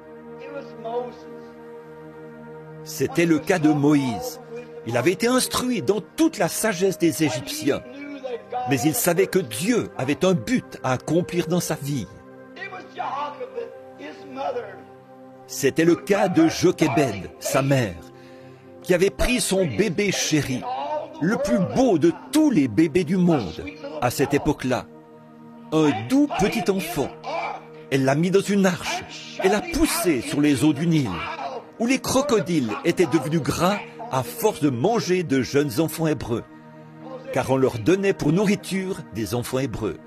C'était le cas de Moïse. Il avait été instruit dans toute la sagesse des Égyptiens. Mais il savait que Dieu avait un but à accomplir dans sa vie. C'était le cas de Jochébed, sa mère, qui avait pris son bébé chéri, le plus beau de tous les bébés du monde à cette époque-là, un doux petit enfant. Elle l'a mis dans une arche et l'a poussé sur les eaux du Nil, où les crocodiles étaient devenus gras à force de manger de jeunes enfants hébreux, car on leur donnait pour nourriture des enfants hébreux.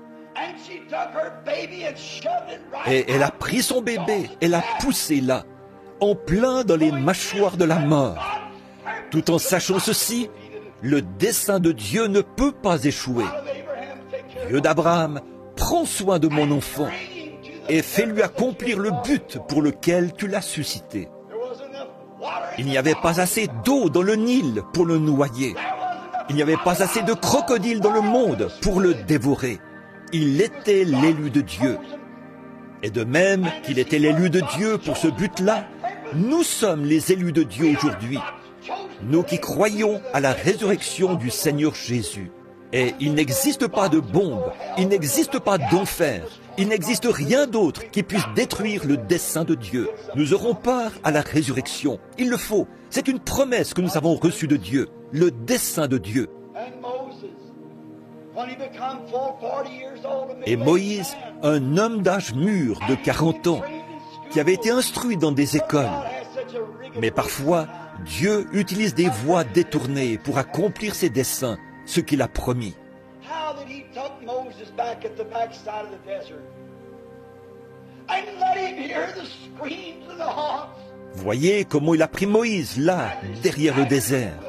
Et elle a pris son bébé et l'a poussé là, en plein dans les mâchoires de la mort. Tout en sachant ceci, le dessein de Dieu ne peut pas échouer. Dieu d'Abraham, prends soin de mon enfant et fais-lui accomplir le but pour lequel tu l'as suscité. Il n'y avait pas assez d'eau dans le Nil pour le noyer. Il n'y avait pas assez de crocodiles dans le monde pour le dévorer. Il était l'élu de Dieu. Et de même qu'il était l'élu de Dieu pour ce but-là, nous sommes les élus de Dieu aujourd'hui. Nous qui croyons à la résurrection du Seigneur Jésus. Et il n'existe pas de bombe, il n'existe pas d'enfer, il n'existe rien d'autre qui puisse détruire le dessein de Dieu. Nous aurons part à la résurrection. Il le faut. C'est une promesse que nous avons reçue de Dieu, le dessein de Dieu. Et Moïse, un homme d'âge mûr de 40 ans, qui avait été instruit dans des écoles. Mais parfois, Dieu utilise des voies détournées pour accomplir ses desseins, ce qu'il a promis. Voyez comment il a pris Moïse là, derrière le désert,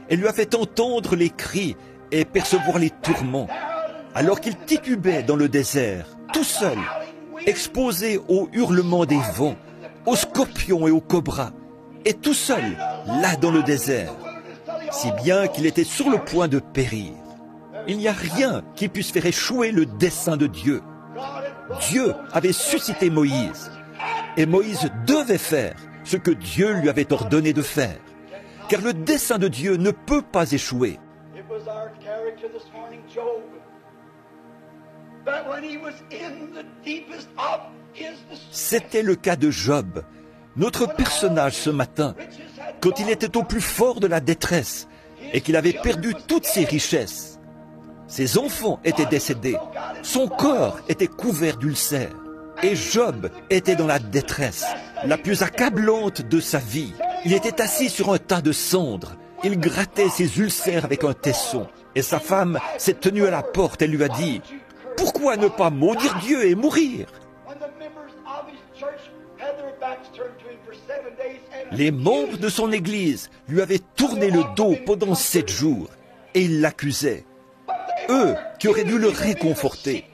et lui a fait entendre les cris et percevoir les tourments, alors qu'il titubait dans le désert, tout seul, exposé aux hurlements des vents, aux scorpions et aux cobras, et tout seul, là dans le désert, si bien qu'il était sur le point de périr. Il n'y a rien qui puisse faire échouer le dessein de Dieu. Dieu avait suscité Moïse, et Moïse devait faire ce que Dieu lui avait ordonné de faire, car le dessein de Dieu ne peut pas échouer. C'était le cas de Job, notre personnage ce matin, quand il était au plus fort de la détresse et qu'il avait perdu toutes ses richesses. Ses enfants étaient décédés, son corps était couvert d'ulcères, et Job était dans la détresse, la plus accablante de sa vie. Il était assis sur un tas de cendres, il grattait ses ulcères avec un tesson, et sa femme s'est tenue à la porte et lui a dit « Pourquoi ne pas maudire Dieu et mourir ?» Les membres de son église lui avaient tourné le dos pendant 7 jours, et ils l'accusaient. Eux qui auraient dû le réconforter,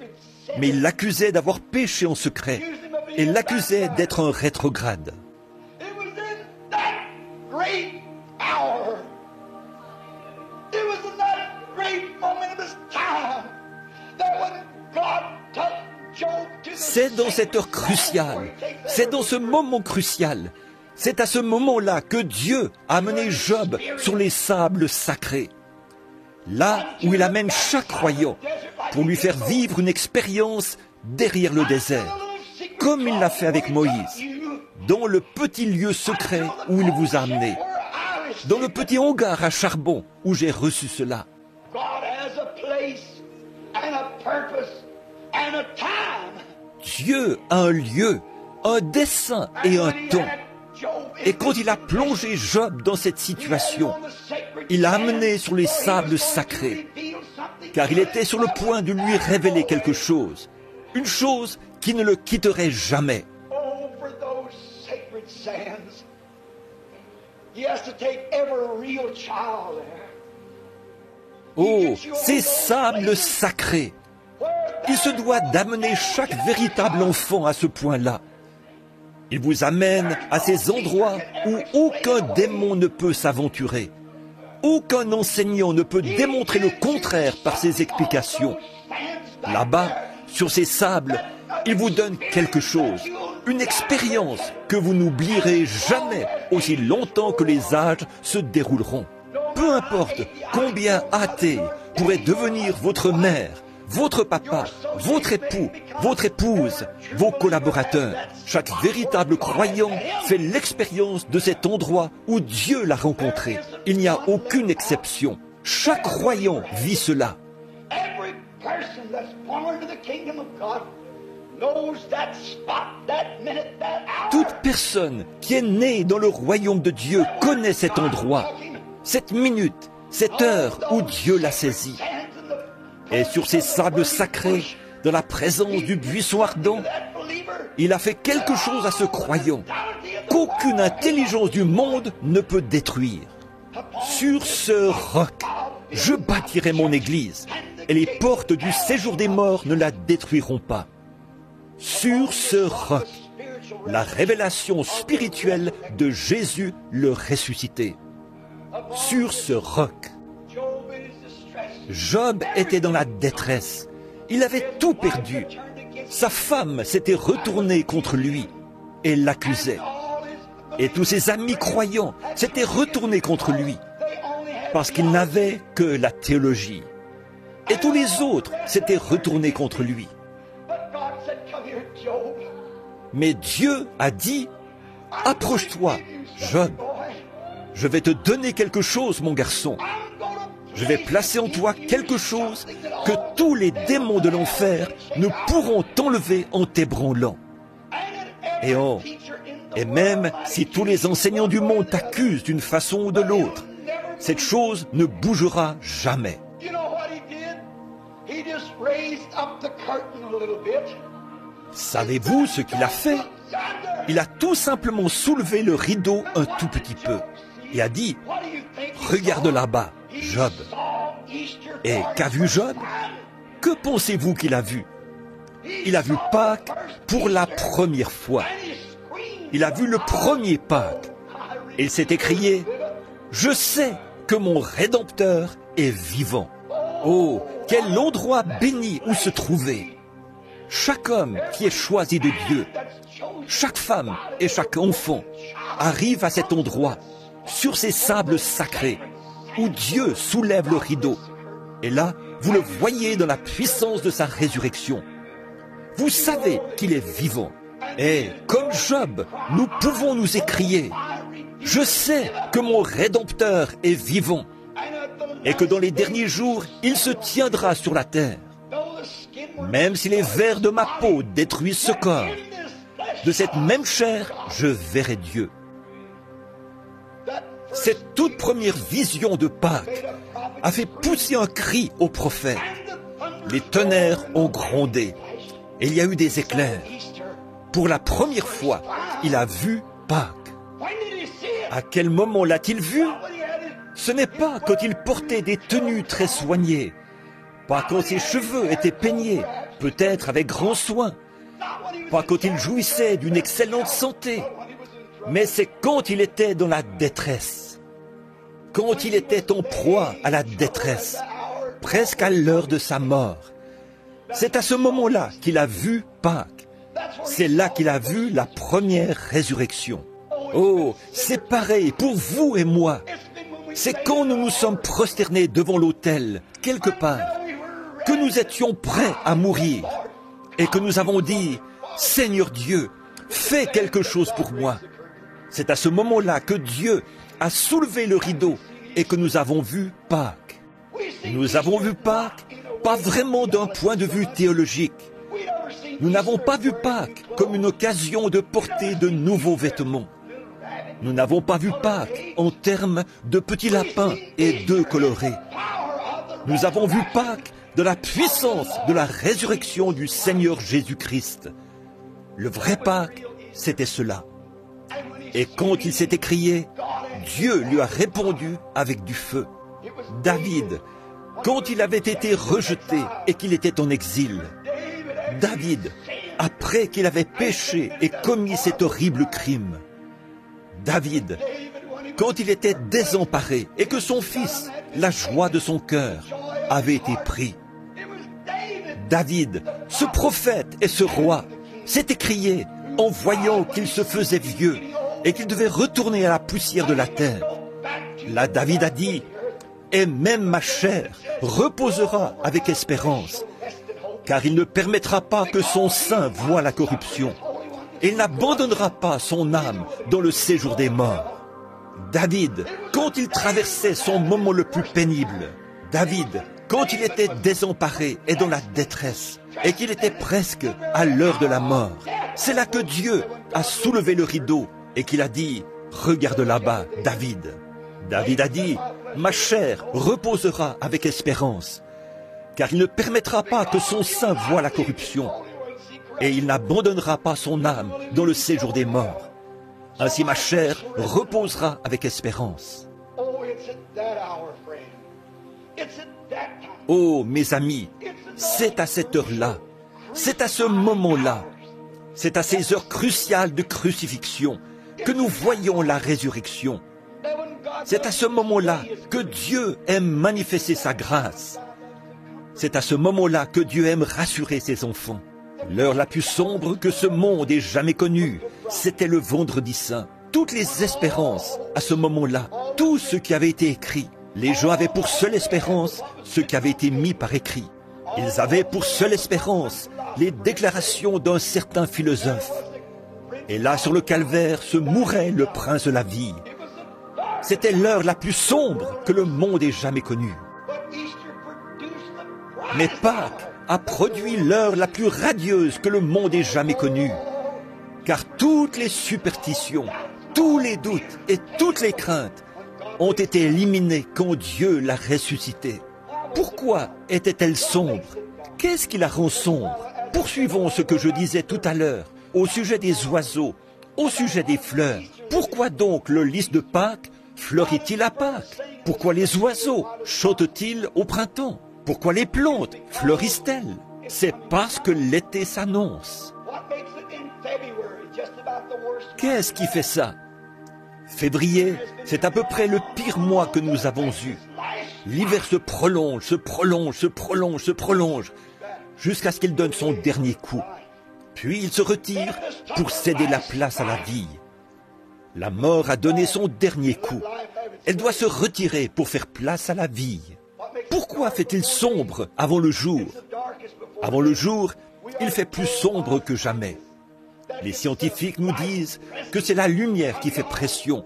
mais ils l'accusaient d'avoir péché en secret et l'accusaient d'être un rétrograde. C'est dans cette heure cruciale, c'est dans ce moment crucial, c'est à ce moment-là que Dieu a amené Job sur les sables sacrés. Là où il amène chaque croyant pour lui faire vivre une expérience derrière le désert, comme il l'a fait avec Moïse, dans le petit lieu secret où il vous a amené, dans le petit hangar à charbon où j'ai reçu cela. Dieu a un lieu, un dessein et un temps. Et quand il a plongé Job dans cette situation, il l'a amené sur les sables sacrés, car il était sur le point de lui révéler quelque chose, une chose qui ne le quitterait jamais. Oh, ces sables sacrés! Il se doit d'amener chaque véritable enfant à ce point-là. Il vous amène à ces endroits où aucun démon ne peut s'aventurer. Aucun enseignant ne peut démontrer le contraire par ses explications. Là-bas, sur ces sables, il vous donne quelque chose, une expérience que vous n'oublierez jamais aussi longtemps que les âges se dérouleront. Peu importe combien athées pourraient devenir votre mère, votre papa, votre époux, votre épouse, vos collaborateurs, chaque véritable croyant fait l'expérience de cet endroit où Dieu l'a rencontré. Il n'y a aucune exception. Chaque croyant vit cela. Toute personne qui est née dans le royaume de Dieu connaît cet endroit, cette minute, cette heure où Dieu l'a saisi. Et sur ces sables sacrés, dans la présence du buisson ardent, il a fait quelque chose à ce croyant qu'aucune intelligence du monde ne peut détruire. Sur ce roc, je bâtirai mon église, et les portes du séjour des morts ne la détruiront pas. Sur ce roc, la révélation spirituelle de Jésus le ressuscité. Sur ce roc, Job était dans la détresse. Il avait tout perdu. Sa femme s'était retournée contre lui et l'accusait. Et tous ses amis croyants s'étaient retournés contre lui parce qu'il n'avait que la théologie. Et tous les autres s'étaient retournés contre lui. Mais Dieu a dit, « Approche-toi, Job. Je vais te donner quelque chose, mon garçon. Je vais placer en toi quelque chose que tous les démons de l'enfer ne pourront t'enlever en t'ébranlant. Et même si tous les enseignants du monde t'accusent d'une façon ou de l'autre, cette chose ne bougera jamais. » Savez-vous ce qu'il a fait? Il a tout simplement soulevé le rideau un tout petit peu et a dit, « Regarde là-bas, Job. » Et qu'a vu Job? Que pensez-vous qu'il a vu? Il a vu Pâques pour la première fois. Il a vu le premier Pâques. Et il s'est écrié, « Je sais que mon Rédempteur est vivant. » Oh, quel endroit béni où se trouver! Chaque homme qui est choisi de Dieu, chaque femme et chaque enfant arrive à cet endroit, sur ces sables sacrés, où Dieu soulève le rideau. Et là, vous le voyez dans la puissance de sa résurrection. Vous savez qu'il est vivant. Et comme Job, nous pouvons nous écrier, « Je sais que mon Rédempteur est vivant et que dans les derniers jours, il se tiendra sur la terre. Même si les vers de ma peau détruisent ce corps, de cette même chair, je verrai Dieu. » Cette toute première vision de Pâques a fait pousser un cri au prophète. Les tonnerres ont grondé et il y a eu des éclairs. Pour la première fois, il a vu Pâques. À quel moment l'a-t-il vu? Ce n'est pas quand il portait des tenues très soignées, pas quand ses cheveux étaient peignés, peut-être avec grand soin, pas quand il jouissait d'une excellente santé, mais c'est quand il était dans la détresse, quand il était en proie à la détresse, presque à l'heure de sa mort. C'est à ce moment-là qu'il a vu Pâques. C'est là qu'il a vu la première résurrection. Oh, c'est pareil pour vous et moi. C'est quand nous nous sommes prosternés devant l'autel, quelque part, que nous étions prêts à mourir et que nous avons dit, « Seigneur Dieu, fais quelque chose pour moi. » C'est à ce moment-là que Dieu a soulevé le rideau et que nous avons vu Pâques. Nous avons vu Pâques, pas vraiment d'un point de vue théologique. Nous n'avons pas vu Pâques comme une occasion de porter de nouveaux vêtements. Nous n'avons pas vu Pâques en termes de petits lapins et d'œufs colorés. Nous avons vu Pâques de la puissance de la résurrection du Seigneur Jésus-Christ. Le vrai Pâques, c'était cela. Et quand il s'est écrié, Dieu lui a répondu avec du feu. David, quand il avait été rejeté et qu'il était en exil, David, après qu'il avait péché et commis cet horrible crime, David, quand il était désemparé et que son fils, la joie de son cœur, avait été pris, David, ce prophète et ce roi, s'est écrié en voyant qu'il se faisait vieux et qu'il devait retourner à la poussière de la terre. Là, David a dit, « Et même ma chair reposera avec espérance, car il ne permettra pas que son sein voie la corruption. Il n'abandonnera pas son âme dans le séjour des morts. » David, quand il traversait son moment le plus pénible, David, quand il était désemparé et dans la détresse, et qu'il était presque à l'heure de la mort, c'est là que Dieu a soulevé le rideau et qu'il a dit, « Regarde là-bas, David. » David a dit, « Ma chair reposera avec espérance, car il ne permettra pas que son sein voie la corruption, et il n'abandonnera pas son âme dans le séjour des morts. Ainsi ma chair reposera avec espérance. » Oh, mes amis, c'est à cette heure-là, c'est à ce moment-là, c'est à ces heures cruciales de crucifixion que nous voyons la résurrection. C'est à ce moment-là que Dieu aime manifester sa grâce. C'est à ce moment-là que Dieu aime rassurer ses enfants. L'heure la plus sombre que ce monde ait jamais connue, c'était le vendredi saint. Toutes les espérances, à ce moment-là, tout ce qui avait été écrit, les gens avaient pour seule espérance ce qui avait été mis par écrit. Ils avaient pour seule espérance les déclarations d'un certain philosophe. Et là, sur le calvaire, se mourait le prince de la vie. C'était l'heure la plus sombre que le monde ait jamais connue. Mais Pâques a produit l'heure la plus radieuse que le monde ait jamais connue. Car toutes les superstitions, tous les doutes et toutes les craintes ont été éliminées quand Dieu l'a ressuscité. Pourquoi était-elle sombre? Qu'est-ce qui la rend sombre? Poursuivons ce que je disais tout à l'heure au sujet des oiseaux, au sujet des fleurs. Pourquoi donc le lys de Pâques fleurit-il à Pâques? Pourquoi les oiseaux chantent-ils au printemps? Pourquoi les plantes fleurissent-elles? C'est parce que l'été s'annonce. Qu'est-ce qui fait ça? Février, c'est à peu près le pire mois que nous avons eu. L'hiver se prolonge, se prolonge, se prolonge, se prolonge, jusqu'à ce qu'il donne son dernier coup. Puis il se retire pour céder la place à la vie. La mort a donné son dernier coup. Elle doit se retirer pour faire place à la vie. Pourquoi fait-il sombre avant le jour? Avant le jour, il fait plus sombre que jamais. Les scientifiques nous disent que c'est la lumière qui fait pression,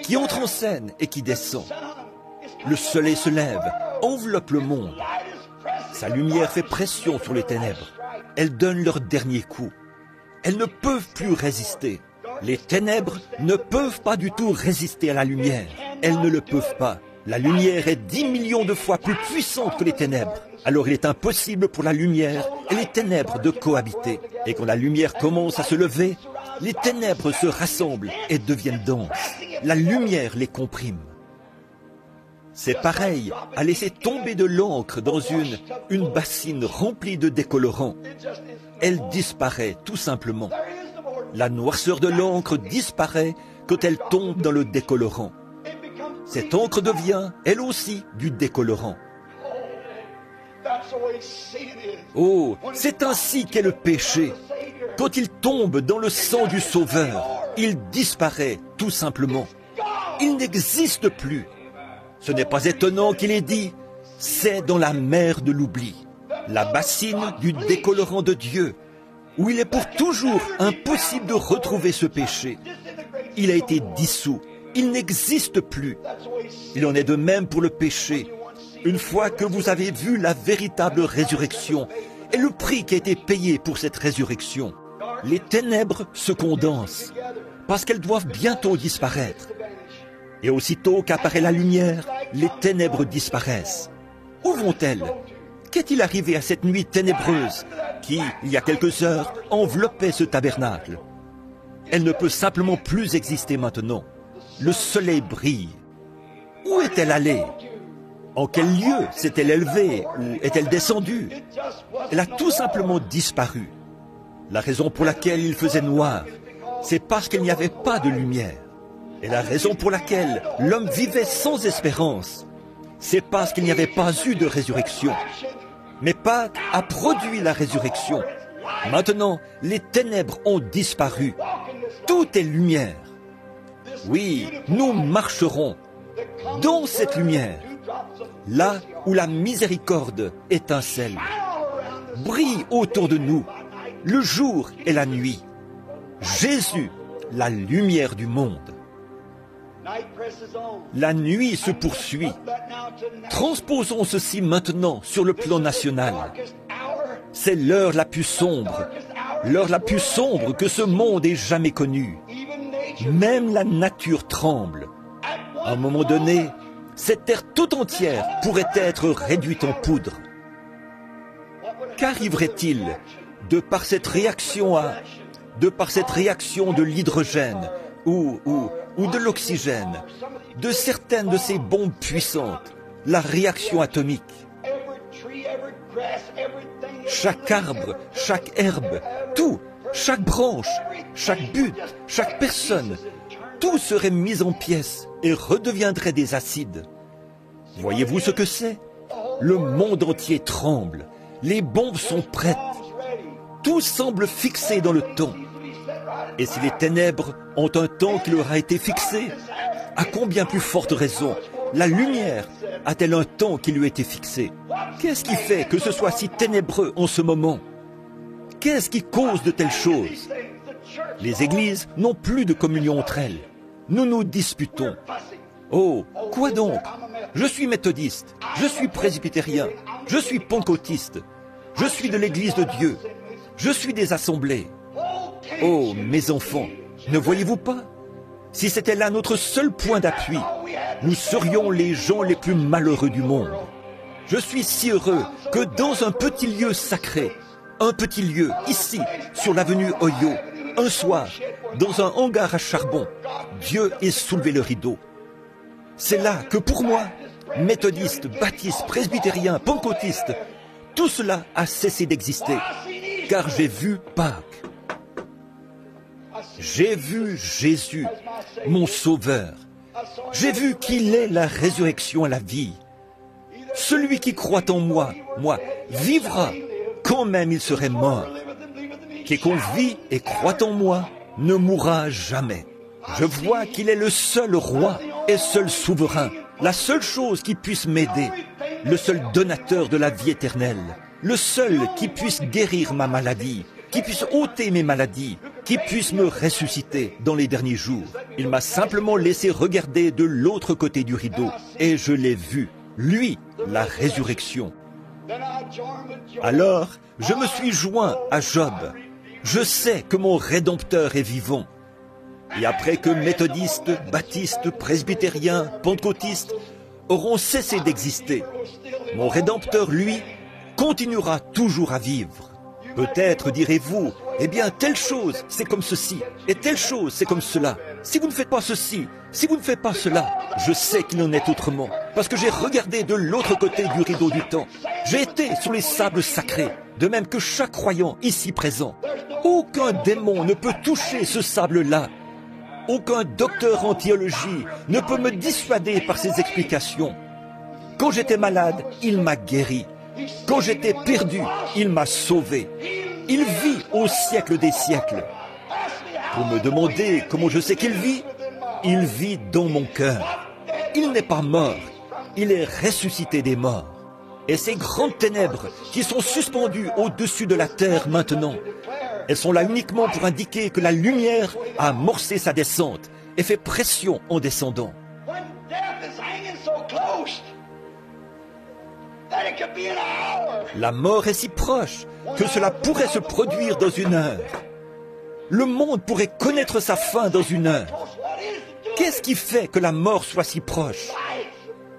qui entre en scène et qui descend. Le soleil se lève, enveloppe le monde. Sa lumière fait pression sur les ténèbres. Elles donnent leur dernier coup. Elles ne peuvent plus résister. Les ténèbres ne peuvent pas du tout résister à la lumière. Elles ne le peuvent pas. La lumière est 10 millions de fois plus puissante que les ténèbres. Alors il est impossible pour la lumière et les ténèbres de cohabiter. Et quand la lumière commence à se lever, les ténèbres se rassemblent et deviennent denses. La lumière les comprime. C'est pareil à laisser tomber de l'encre dans une bassine remplie de décolorants. Elle disparaît tout simplement. La noirceur de l'encre disparaît quand elle tombe dans le décolorant. Cette encre devient, elle aussi, du décolorant. Oh, c'est ainsi qu'est le péché. quand il tombe dans le sang du Sauveur, il disparaît tout simplement. Il n'existe plus. Ce n'est pas étonnant qu'il ait dit, c'est dans la mer de l'oubli, la bassine du décolorant de Dieu, où il est pour toujours impossible de retrouver ce péché. Il a été dissous, il n'existe plus. Il en est de même pour le péché. Une fois que vous avez vu la véritable résurrection et le prix qui a été payé pour cette résurrection, les ténèbres se condensent parce qu'elles doivent bientôt disparaître. Et aussitôt qu'apparaît la lumière, les ténèbres disparaissent. Où vont-elles? Qu'est-il arrivé à cette nuit ténébreuse qui, il y a quelques heures, enveloppait ce tabernacle? Elle ne peut simplement plus exister maintenant. Le soleil brille. Où est-elle allée? En quel lieu s'est-elle élevée ou est-elle descendue? Elle a tout simplement disparu. La raison pour laquelle il faisait noir, c'est parce qu'il n'y avait pas de lumière. Et la raison pour laquelle l'homme vivait sans espérance, c'est parce qu'il n'y avait pas eu de résurrection. Mais Pâques a produit la résurrection. Maintenant, les ténèbres ont disparu. Tout est lumière. Oui, nous marcherons dans cette lumière, là où la miséricorde étincelle. Brille autour de nous, le jour et la nuit. Jésus, la lumière du monde. La nuit se poursuit. Transposons ceci maintenant sur le plan national. C'est l'heure la plus sombre que ce monde ait jamais connue. Même la nature tremble. À un moment donné, cette terre tout entière pourrait être réduite en poudre. Qu'arriverait-il de par cette réaction de l'hydrogène ou de l'oxygène, de certaines de ces bombes puissantes, la réaction atomique? Chaque arbre, chaque herbe, tout, chaque branche, chaque butte, chaque personne, tout serait mis en pièces et redeviendrait des acides. Voyez-vous ce que c'est? Le monde entier tremble, les bombes sont prêtes, tout semble fixé dans le temps. Et si les ténèbres ont un temps qui leur a été fixé, à combien plus forte raison la lumière a-t-elle un temps qui lui a été fixé? Qu'est-ce qui fait que ce soit si ténébreux en ce moment? Qu'est-ce qui cause de telles choses? Les églises n'ont plus de communion entre elles. Nous nous disputons. Oh, quoi donc? Je suis méthodiste, je suis presbytérien, je suis pentecôtiste, je suis de l'église de Dieu, je suis des assemblées. Oh, mes enfants, ne voyez-vous pas? Si c'était là notre seul point d'appui, nous serions les gens les plus malheureux du monde. Je suis si heureux que dans un petit lieu sacré, un petit lieu ici, sur l'avenue Oyo, un soir, dans un hangar à charbon, Dieu ait soulevé le rideau. C'est là que pour moi, méthodiste, baptiste, presbytérien, pentecôtiste, tout cela a cessé d'exister, car j'ai vu Pâques. J'ai vu Jésus, mon Sauveur. J'ai vu qu'il est la résurrection et la vie. Celui qui croit en moi, vivra, quand même il serait mort. Quiconque vit et croit en moi ne mourra jamais. Je vois qu'il est le seul roi et seul souverain, la seule chose qui puisse m'aider, le seul donateur de la vie éternelle, le seul qui puisse guérir ma maladie, qui puisse ôter mes maladies, qui puisse me ressusciter dans les derniers jours. Il m'a simplement laissé regarder de l'autre côté du rideau, et je l'ai vu, lui, la résurrection. Alors, je me suis joint à Job. Je sais que mon Rédempteur est vivant. Et après que méthodistes, baptistes, presbytériens, pentecôtistes auront cessé d'exister, mon Rédempteur, lui, continuera toujours à vivre. Peut-être direz-vous, eh bien, telle chose, c'est comme ceci, et telle chose, c'est comme cela. Si vous ne faites pas ceci, si vous ne faites pas cela, je sais qu'il en est autrement, parce que j'ai regardé de l'autre côté du rideau du temps. J'ai été sur les sables sacrés, de même que chaque croyant ici présent. Aucun démon ne peut toucher ce sable-là. Aucun docteur en théologie ne peut me dissuader par ses explications. Quand j'étais malade, il m'a guéri. Quand j'étais perdu, il m'a sauvé. Il vit au siècle des siècles. Vous me demandez comment je sais qu'il vit? Il vit dans mon cœur. Il n'est pas mort, il est ressuscité des morts. Et ces grandes ténèbres qui sont suspendues au-dessus de la terre maintenant, elles sont là uniquement pour indiquer que la lumière a amorcé sa descente et fait pression en descendant. La mort est si proche que cela pourrait se produire dans une heure. Le monde pourrait connaître sa fin dans une heure. Qu'est-ce qui fait que la mort soit si proche?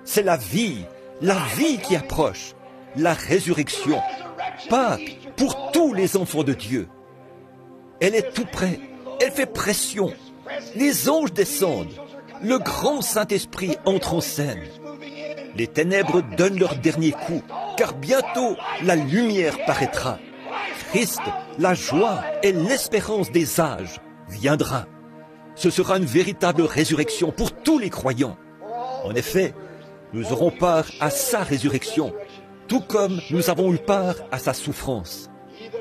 C'est la vie qui approche, la résurrection. Pâques pour tous les enfants de Dieu. Elle est tout près, elle fait pression. Les anges descendent, le grand Saint-Esprit entre en scène. Les ténèbres donnent leur dernier coup, car bientôt la lumière paraîtra. Christ, la joie et l'espérance des âges, viendra. Ce sera une véritable résurrection pour tous les croyants. En effet, nous aurons part à sa résurrection, tout comme nous avons eu part à sa souffrance.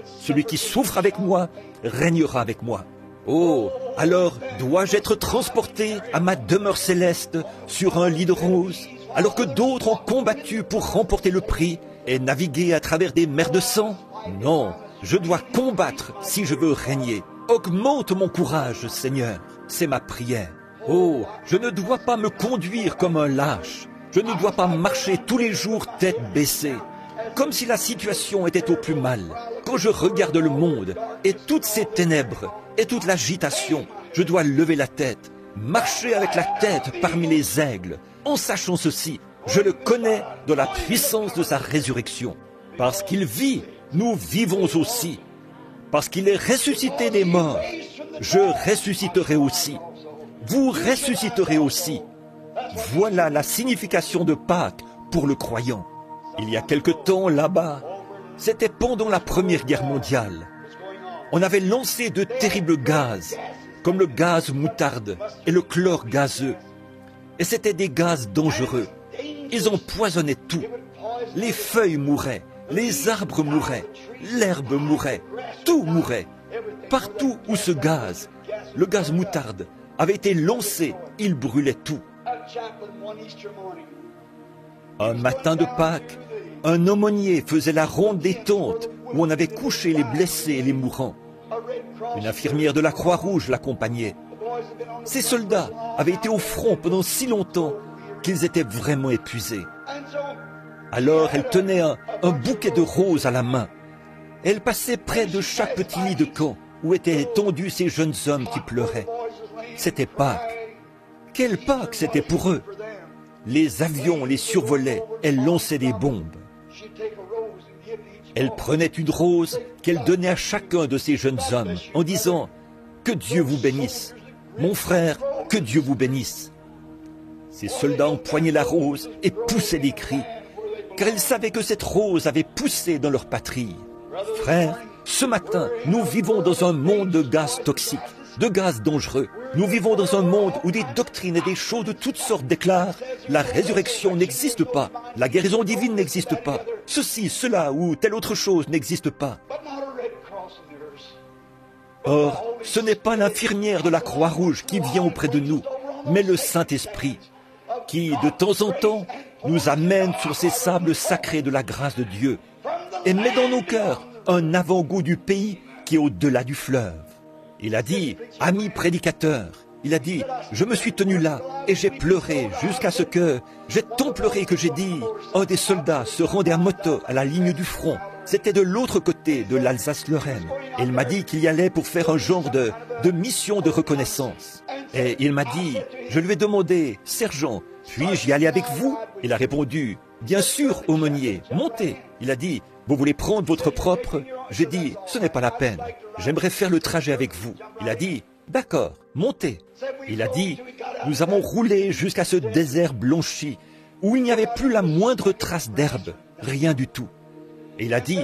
Celui qui souffre avec moi régnera avec moi. Oh, alors dois-je être transporté à ma demeure céleste sur un lit de rose, alors que d'autres ont combattu pour remporter le prix et naviguer à travers des mers de sang? Non, je dois combattre si je veux régner. Augmente mon courage, Seigneur, c'est ma prière. Oh, je ne dois pas me conduire comme un lâche. Je ne dois pas marcher tous les jours tête baissée, comme si la situation était au plus mal. Quand je regarde le monde et toutes ces ténèbres et toute l'agitation, je dois lever la tête, marcher avec la tête parmi les aigles, en sachant ceci, je le connais dans la puissance de sa résurrection. Parce qu'il vit, nous vivons aussi. Parce qu'il est ressuscité des morts, je ressusciterai aussi. Vous ressusciterez aussi. Voilà la signification de Pâques pour le croyant. Il y a quelque temps là-bas, c'était pendant la Première Guerre mondiale. On avait lancé de terribles gaz, comme le gaz moutarde et le chlore gazeux. Et c'étaient des gaz dangereux. Ils empoisonnaient tout. Les feuilles mouraient, les arbres mouraient, l'herbe mourait, tout mourait. Partout où ce gaz, le gaz moutarde, avait été lancé, il brûlait tout. Un matin de Pâques, un aumônier faisait la ronde des tentes où on avait couché les blessés et les mourants. Une infirmière de la Croix-Rouge l'accompagnait. Ces soldats avaient été au front pendant si longtemps qu'ils étaient vraiment épuisés. Alors elle tenait un bouquet de roses à la main. Elle passait près de chaque petit lit de camp où étaient étendus ces jeunes hommes qui pleuraient. C'était Pâques. Quelle Pâques c'était pour eux! Les avions les survolaient, elle lançait des bombes. Elle prenait une rose qu'elle donnait à chacun de ces jeunes hommes en disant « Que Dieu vous bénisse, mon frère, que Dieu vous bénisse ». Ces soldats empoignaient la rose et poussaient des cris, car ils savaient que cette rose avait poussé dans leur patrie. Frères, ce matin, nous vivons dans un monde de gaz toxiques, de gaz dangereux. Nous vivons dans un monde où des doctrines et des choses de toutes sortes déclarent « La résurrection n'existe pas, la guérison divine n'existe pas, ceci, cela ou telle autre chose n'existe pas. » Or, ce n'est pas l'infirmière de la Croix-Rouge qui vient auprès de nous, mais le Saint-Esprit, qui, de temps en temps, nous amène sur ces sables sacrés de la grâce de Dieu et met dans nos cœurs un avant-goût du pays qui est au-delà du fleuve. Il a dit, ami prédicateur, il a dit, je me suis tenu là et j'ai pleuré jusqu'à ce que, j'ai tant pleuré que j'ai dit, un des soldats se rendait à moto à la ligne du front. C'était de l'autre côté de l'Alsace-Lorraine. Et il m'a dit qu'il y allait pour faire un genre de mission de reconnaissance. Et il m'a dit, je lui ai demandé, sergent, puis-je y aller avec vous? Il a répondu, bien sûr, aumônier, montez. Il a dit, vous voulez prendre votre propre? J'ai dit, ce n'est pas la peine. J'aimerais faire le trajet avec vous. Il a dit, d'accord, montez. Il a dit, nous avons roulé jusqu'à ce désert blanchi, où il n'y avait plus la moindre trace d'herbe, rien du tout. Et il a dit,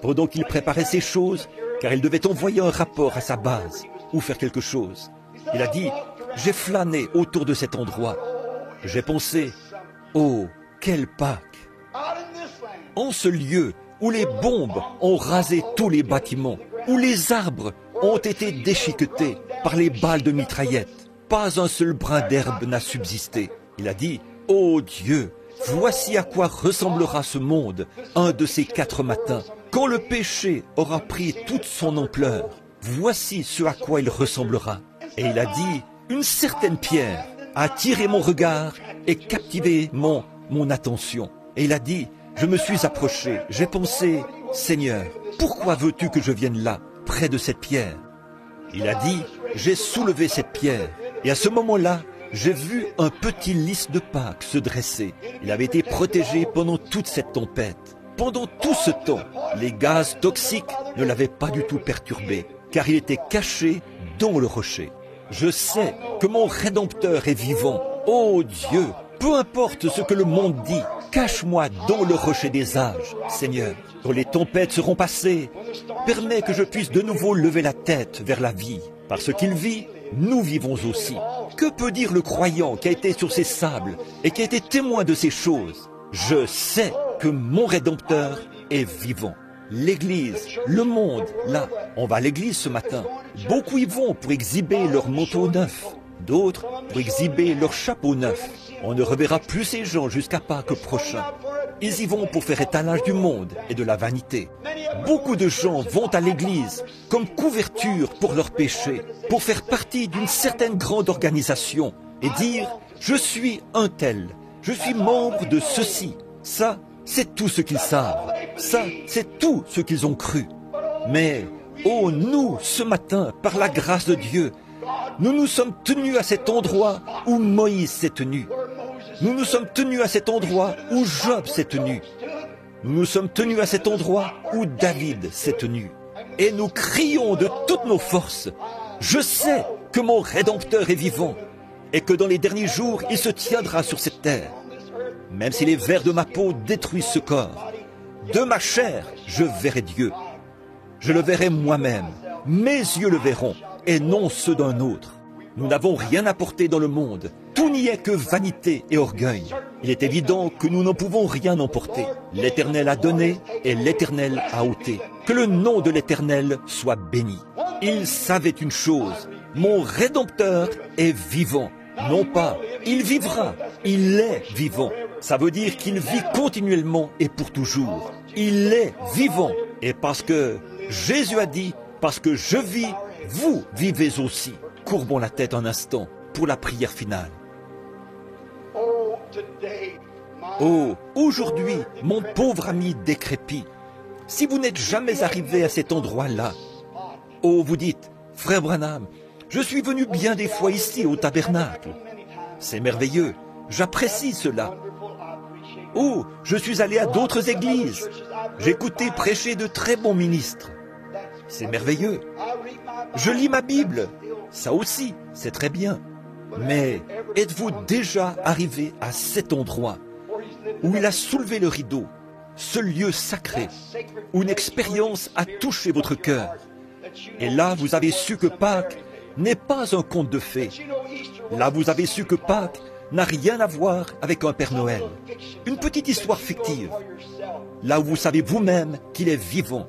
pendant qu'il préparait ces choses, car il devait envoyer un rapport à sa base, ou faire quelque chose. Il a dit, j'ai flâné autour de cet endroit. J'ai pensé, oh, quelle Pâques! En ce lieu, où les bombes ont rasé tous les bâtiments, où les arbres ont été déchiquetés par les balles de mitraillettes. Pas un seul brin d'herbe n'a subsisté. Il a dit, « Ô Dieu, voici à quoi ressemblera ce monde un de ces 4 matins, quand le péché aura pris toute son ampleur. Voici ce à quoi il ressemblera. » Et il a dit, « Une certaine pierre a attiré mon regard et captivé mon attention. » Et il a dit, « Je me suis approché, j'ai pensé, « Seigneur, pourquoi veux-tu que je vienne là, près de cette pierre ?» Il a dit, « J'ai soulevé cette pierre. » Et à ce moment-là, j'ai vu un petit lys de Pâques se dresser. Il avait été protégé pendant toute cette tempête. Pendant tout ce temps, les gaz toxiques ne l'avaient pas du tout perturbé, car il était caché dans le rocher. Je sais que mon Rédempteur est vivant. Ô Dieu, peu importe ce que le monde dit, cache-moi dans le rocher des âges, Seigneur. Quand les tempêtes seront passées, permets que je puisse de nouveau lever la tête vers la vie. Parce qu'il vit, nous vivons aussi. Que peut dire le croyant qui a été sur ces sables et qui a été témoin de ces choses? Je sais que mon Rédempteur est vivant. L'Église, le monde, là, on va à l'église ce matin. Beaucoup y vont pour exhiber leur manteau neuf, d'autres pour exhiber leur chapeau neuf. On ne reverra plus ces gens jusqu'à Pâques prochain. Ils y vont pour faire étalage du monde et de la vanité. Beaucoup de gens vont à l'église comme couverture pour leurs péchés, pour faire partie d'une certaine grande organisation et dire « Je suis un tel, je suis membre de ceci ». Ça, c'est tout ce qu'ils savent. Ça, c'est tout ce qu'ils ont cru. Mais, oh, nous, ce matin, par la grâce de Dieu, nous nous sommes tenus à cet endroit où Moïse s'est tenu. Nous nous sommes tenus à cet endroit où Job s'est tenu. Nous nous sommes tenus à cet endroit où David s'est tenu. Et nous crions de toutes nos forces, « Je sais que mon Rédempteur est vivant et que dans les derniers jours, il se tiendra sur cette terre. Même si les vers de ma peau détruisent ce corps, de ma chair, je verrai Dieu. Je le verrai moi-même. Mes yeux le verront et non ceux d'un autre. Nous n'avons rien apporté dans le monde. Tout n'y est que vanité et orgueil. Il est évident que nous n'en pouvons rien emporter. L'Éternel a donné et l'Éternel a ôté. Que le nom de l'Éternel soit béni. Il savait une chose, mon Rédempteur est vivant. Non pas, il vivra, il est vivant. Ça veut dire qu'il vit continuellement et pour toujours. Il est vivant. Et parce que Jésus a dit, parce que je vis, vous vivez aussi. Courbons la tête un instant pour la prière finale. Oh, aujourd'hui, mon pauvre ami décrépit, si vous n'êtes jamais arrivé à cet endroit-là, oh, vous dites, frère Branham, je suis venu bien des fois ici au tabernacle. C'est merveilleux, j'apprécie cela. Oh, je suis allé à d'autres églises. J'ai écouté prêcher de très bons ministres. C'est merveilleux. Je lis ma Bible. Ça aussi, c'est très bien. Mais êtes-vous déjà arrivé à cet endroit où il a soulevé le rideau, ce lieu sacré, où une expérience a touché votre cœur? Et là, vous avez su que Pâques n'est pas un conte de fées. Là, vous avez su que Pâques n'a rien à voir avec un Père Noël. Une petite histoire fictive. Là où vous savez vous-même qu'il est vivant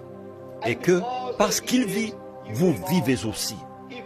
et que, parce qu'il vit, vous vivez aussi.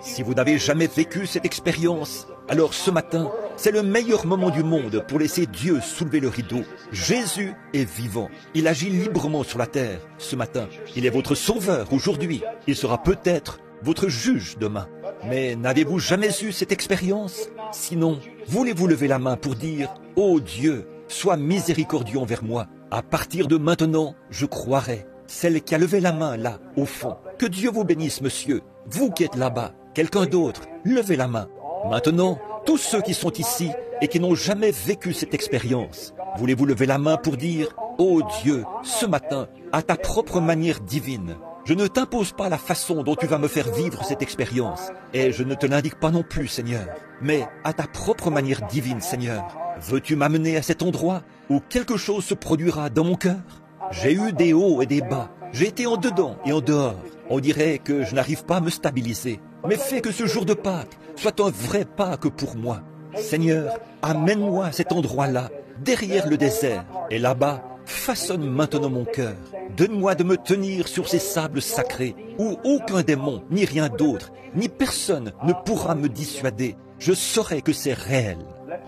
Si vous n'avez jamais vécu cette expérience, alors ce matin, c'est le meilleur moment du monde pour laisser Dieu soulever le rideau. Jésus est vivant. Il agit librement sur la terre ce matin. Il est votre sauveur aujourd'hui. Il sera peut-être votre juge demain. Mais n'avez-vous jamais eu cette expérience? Sinon, voulez-vous lever la main pour dire « Ô Dieu, sois miséricordieux envers moi. À partir de maintenant, je croirai. » Celle qui a levé la main là, au fond. Que Dieu vous bénisse, monsieur. Vous qui êtes là-bas, quelqu'un d'autre, levez la main. Maintenant, tous ceux qui sont ici et qui n'ont jamais vécu cette expérience, voulez-vous lever la main pour dire « Ô Dieu, ce matin, à ta propre manière divine, je ne t'impose pas la façon dont tu vas me faire vivre cette expérience, et je ne te l'indique pas non plus, Seigneur, mais à ta propre manière divine, Seigneur, veux-tu m'amener à cet endroit où quelque chose se produira dans mon cœur? J'ai eu des hauts et des bas, j'ai été en dedans et en dehors. On dirait que je n'arrive pas à me stabiliser. Mais fais que ce jour de Pâques soit un vrai Pâques pour moi. Seigneur, amène-moi à cet endroit-là, derrière le désert. Et là-bas, façonne maintenant mon cœur. Donne-moi de me tenir sur ces sables sacrés, où aucun démon, ni rien d'autre, ni personne ne pourra me dissuader. Je saurai que c'est réel.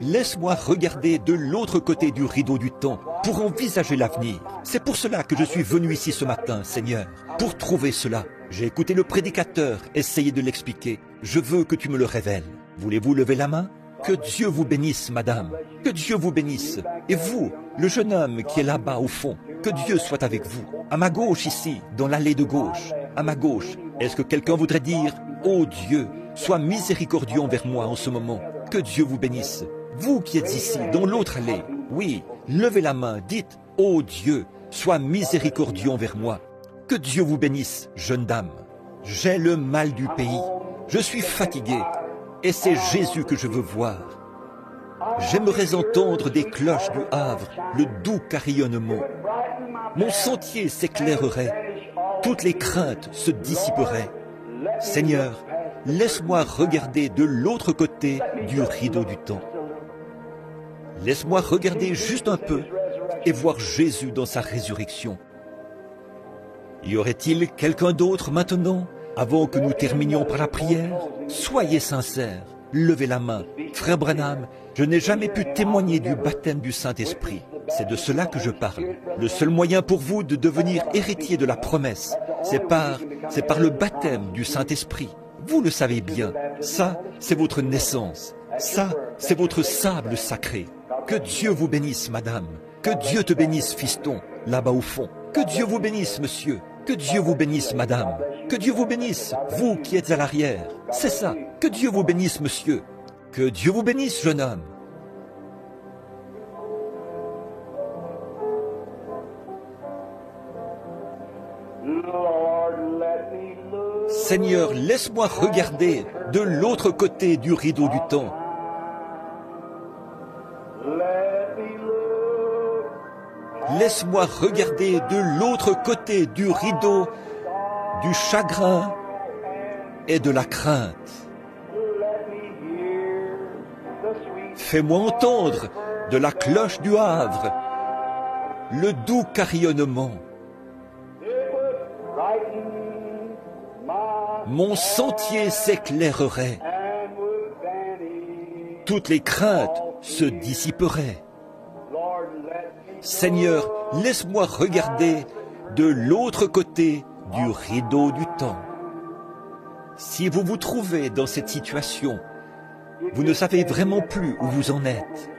Laisse-moi regarder de l'autre côté du rideau du temps pour envisager l'avenir. C'est pour cela que je suis venu ici ce matin, Seigneur, pour trouver cela. J'ai écouté le prédicateur essayer de l'expliquer. Je veux que tu me le révèles. Voulez-vous lever la main? Que Dieu vous bénisse, madame. Que Dieu vous bénisse. Et vous, le jeune homme qui est là-bas au fond, que Dieu soit avec vous. À ma gauche ici, dans l'allée de gauche. À ma gauche, est-ce que quelqu'un voudrait dire « Oh Dieu, sois miséricordieux envers moi en ce moment. Que Dieu vous bénisse. » Vous qui êtes ici, dans l'autre allée, oui, levez la main, dites « Oh Dieu, sois miséricordieux envers moi. » Que Dieu vous bénisse, jeune dame. J'ai le mal du pays. Je suis fatigué. Et c'est Jésus que je veux voir. J'aimerais entendre des cloches du Havre, le doux carillonnement. Mon sentier s'éclairerait. Toutes les craintes se dissiperaient. Seigneur, laisse-moi regarder de l'autre côté du rideau du temps. Laisse-moi regarder juste un peu et voir Jésus dans sa résurrection. Y aurait-il quelqu'un d'autre maintenant, avant que nous terminions par la prière? Soyez sincères, levez la main. Frère Branham, je n'ai jamais pu témoigner du baptême du Saint-Esprit. C'est de cela que je parle. Le seul moyen pour vous de devenir héritier de la promesse, c'est par le baptême du Saint-Esprit. Vous le savez bien, ça, c'est votre naissance. Ça, c'est votre sable sacré. Que Dieu vous bénisse, madame. Que Dieu te bénisse, fiston, là-bas au fond. Que Dieu vous bénisse, monsieur. Que Dieu vous bénisse, madame. Que Dieu vous bénisse, vous qui êtes à l'arrière. C'est ça. Que Dieu vous bénisse, monsieur. Que Dieu vous bénisse, jeune homme. Seigneur, laisse-moi regarder de l'autre côté du rideau du temps. Laisse-moi regarder de l'autre côté du rideau du chagrin et de la crainte. Fais-moi entendre de la cloche du Havre le doux carillonnement. Mon sentier s'éclairerait. Toutes les craintes se dissiperaient. Seigneur, laisse-moi regarder de l'autre côté du rideau du temps. Si vous vous trouvez dans cette situation, vous ne savez vraiment plus où vous en êtes.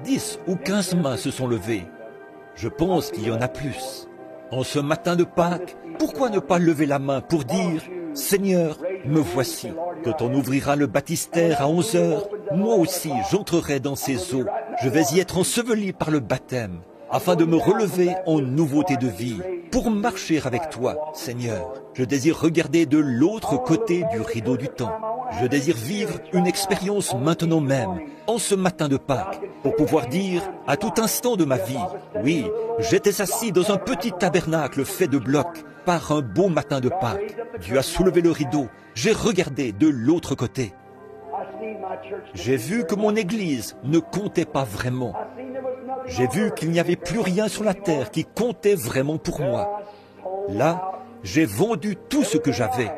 10 ou 15 mains se sont levées. Je pense qu'il y en a plus. En ce matin de Pâques, pourquoi ne pas lever la main pour dire « Seigneur, me voici. Quand on ouvrira le baptistère à 11 heures, moi aussi j'entrerai dans ces eaux. Je vais y être enseveli par le baptême, afin de me relever en nouveauté de vie, pour marcher avec toi, Seigneur. Je désire regarder de l'autre côté du rideau du temps. Je désire vivre une expérience maintenant même, en ce matin de Pâques, pour pouvoir dire à tout instant de ma vie, oui, j'étais assis dans un petit tabernacle fait de blocs, par un beau matin de Pâques. Dieu a soulevé le rideau, j'ai regardé de l'autre côté. J'ai vu que mon Église ne comptait pas vraiment. J'ai vu qu'il n'y avait plus rien sur la terre qui comptait vraiment pour moi. Là, j'ai vendu tout ce que j'avais.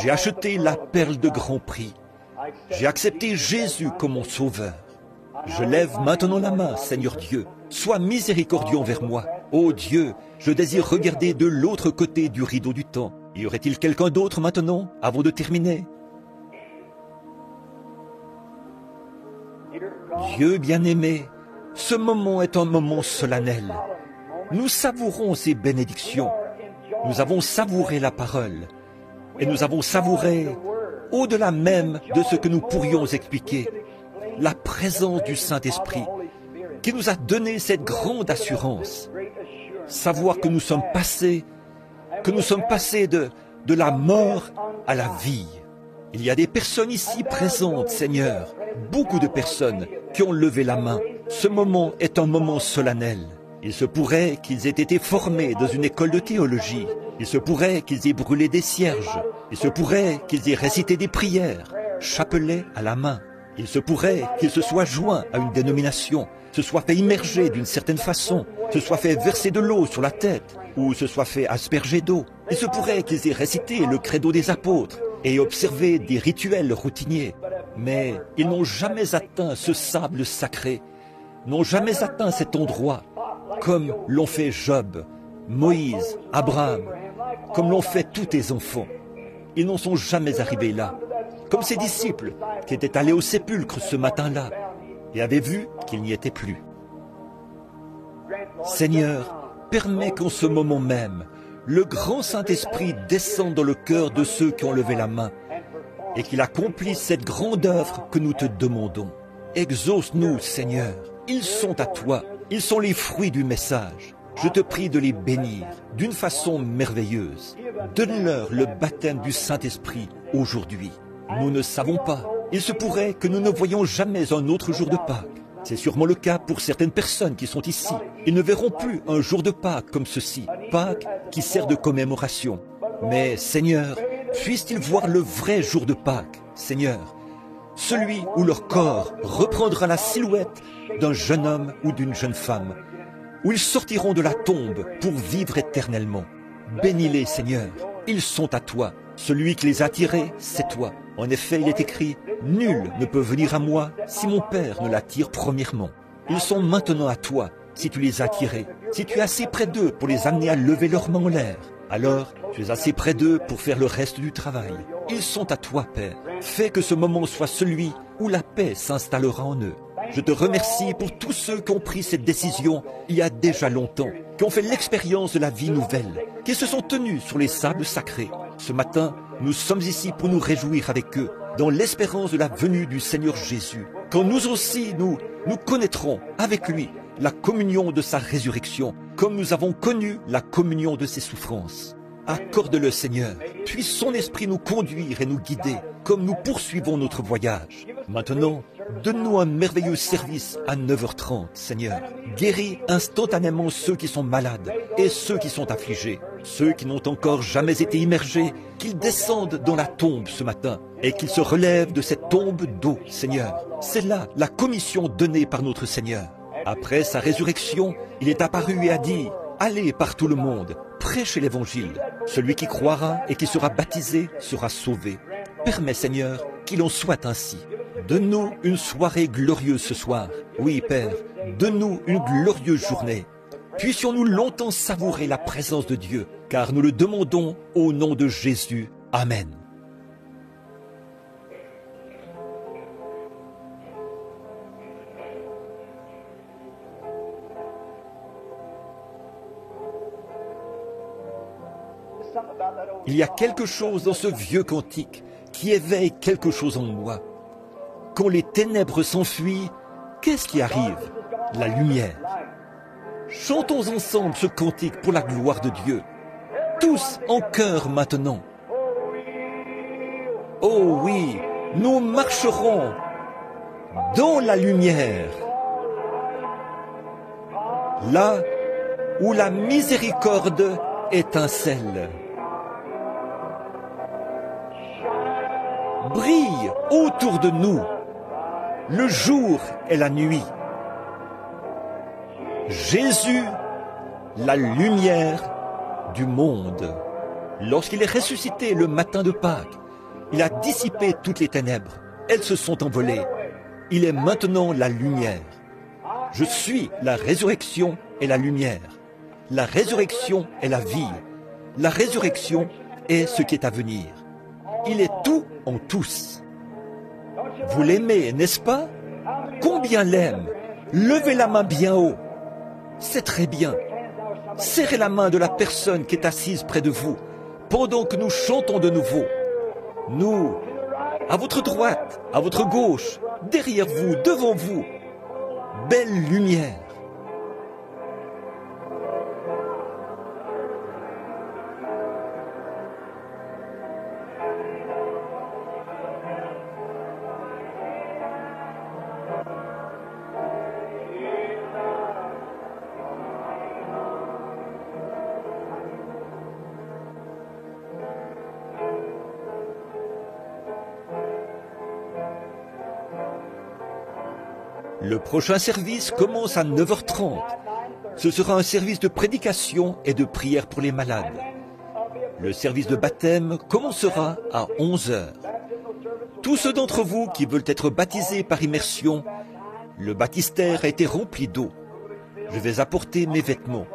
J'ai acheté la perle de grand prix. J'ai accepté Jésus comme mon sauveur. Je lève maintenant la main, Seigneur Dieu. Sois miséricordieux envers moi. Ô Dieu, je désire regarder de l'autre côté du rideau du temps. Y aurait-il quelqu'un d'autre maintenant, avant de terminer? Dieu bien-aimé, ce moment est un moment solennel. Nous savourons ces bénédictions. Nous avons savouré la parole. Et nous avons savouré, au-delà même de ce que nous pourrions expliquer, la présence du Saint-Esprit qui nous a donné cette grande assurance. Savoir que nous sommes passés de la mort à la vie. Il y a des personnes ici présentes, Seigneur, beaucoup de personnes qui ont levé la main. Ce moment est un moment solennel. Il se pourrait qu'ils aient été formés dans une école de théologie. Il se pourrait qu'ils aient brûlé des cierges. Il se pourrait qu'ils aient récité des prières, chapelet à la main. Il se pourrait qu'il se soit joint à une dénomination, se soit fait immerger d'une certaine façon, se soit fait verser de l'eau sur la tête, ou se soit fait asperger d'eau. Il se pourrait qu'ils aient récité le credo des apôtres et observé des rituels routiniers. Mais ils n'ont jamais atteint ce sable sacré, n'ont jamais atteint cet endroit, comme l'ont fait Job, Moïse, Abraham, comme l'ont fait tous tes enfants. Ils n'en sont jamais arrivés là, comme ces disciples qui étaient allés au sépulcre ce matin-là et avaient vu qu'il n'y était plus. Seigneur, permets qu'en ce moment même, le grand Saint-Esprit descende dans le cœur de ceux qui ont levé la main et qu'il accomplisse cette grande œuvre que nous te demandons. Exauce-nous, Seigneur. Ils sont à toi. Ils sont les fruits du message. Je te prie de les bénir d'une façon merveilleuse. Donne-leur le baptême du Saint-Esprit aujourd'hui. Nous ne savons pas. Il se pourrait que nous ne voyions jamais un autre jour de Pâques. C'est sûrement le cas pour certaines personnes qui sont ici. Ils ne verront plus un jour de Pâques comme ceci, Pâques qui sert de commémoration. Mais Seigneur, puissent-ils voir le vrai jour de Pâques, Seigneur, celui où leur corps reprendra la silhouette d'un jeune homme ou d'une jeune femme, où ils sortiront de la tombe pour vivre éternellement. Bénis-les, Seigneur, ils sont à toi. Celui qui les a tirés, c'est toi. En effet, il est écrit, « Nul ne peut venir à moi si mon Père ne l'attire premièrement. » Ils sont maintenant à toi, si tu les as tirés. Si tu es assez près d'eux pour les amener à lever leurs mains en l'air, alors tu es assez près d'eux pour faire le reste du travail. Ils sont à toi, Père. Fais que ce moment soit celui où la paix s'installera en eux. Je te remercie pour tous ceux qui ont pris cette décision il y a déjà longtemps, qui ont fait l'expérience de la vie nouvelle, qui se sont tenus sur les sables sacrés. Ce matin, nous sommes ici pour nous réjouir avec eux, dans l'espérance de la venue du Seigneur Jésus. Quand nous aussi, nous connaîtrons avec lui la communion de sa résurrection, comme nous avons connu la communion de ses souffrances. Accorde-le, Seigneur. Puisse son esprit nous conduire et nous guider, comme nous poursuivons notre voyage. Maintenant, donne-nous un merveilleux service à 9h30, Seigneur. Guéris instantanément ceux qui sont malades et ceux qui sont affligés. Ceux qui n'ont encore jamais été immergés, qu'ils descendent dans la tombe ce matin et qu'ils se relèvent de cette tombe d'eau, Seigneur. C'est là la commission donnée par notre Seigneur. Après sa résurrection, il est apparu et a dit « Allez par tout le monde, prêchez l'Évangile. Celui qui croira et qui sera baptisé sera sauvé. Permets, Seigneur, qu'il en soit ainsi. Donne-nous une soirée glorieuse ce soir. Oui, Père, donne-nous une glorieuse journée. Puissions-nous longtemps savourer la présence de Dieu, car nous le demandons au nom de Jésus. Amen. Il y a quelque chose dans ce vieux cantique qui éveille quelque chose en moi. Quand les ténèbres s'enfuient, qu'est-ce qui arrive? La lumière. Chantons ensemble ce cantique pour la gloire de Dieu. Tous en chœur maintenant. Oh oui, nous marcherons dans la lumière. Là où la miséricorde étincelle. Brille autour de nous le jour et la nuit. Jésus, la lumière du monde. Lorsqu'il est ressuscité le matin de Pâques, il a dissipé toutes les ténèbres. Elles se sont envolées. Il est maintenant la lumière. Je suis la résurrection et la lumière. La résurrection est la vie. La résurrection est ce qui est à venir. Il est tout en tous. Vous l'aimez, n'est-ce pas? Combien l'aime? Levez la main bien haut. C'est très bien. Serrez la main de la personne qui est assise près de vous pendant que nous chantons de nouveau. Nous, à votre droite, à votre gauche, derrière vous, devant vous. Belle lumière. Le prochain service commence à 9h30. Ce sera un service de prédication et de prière pour les malades. Le service de baptême commencera à 11h. Tous ceux d'entre vous qui veulent être baptisés par immersion, le baptistère a été rempli d'eau. Je vais apporter mes vêtements.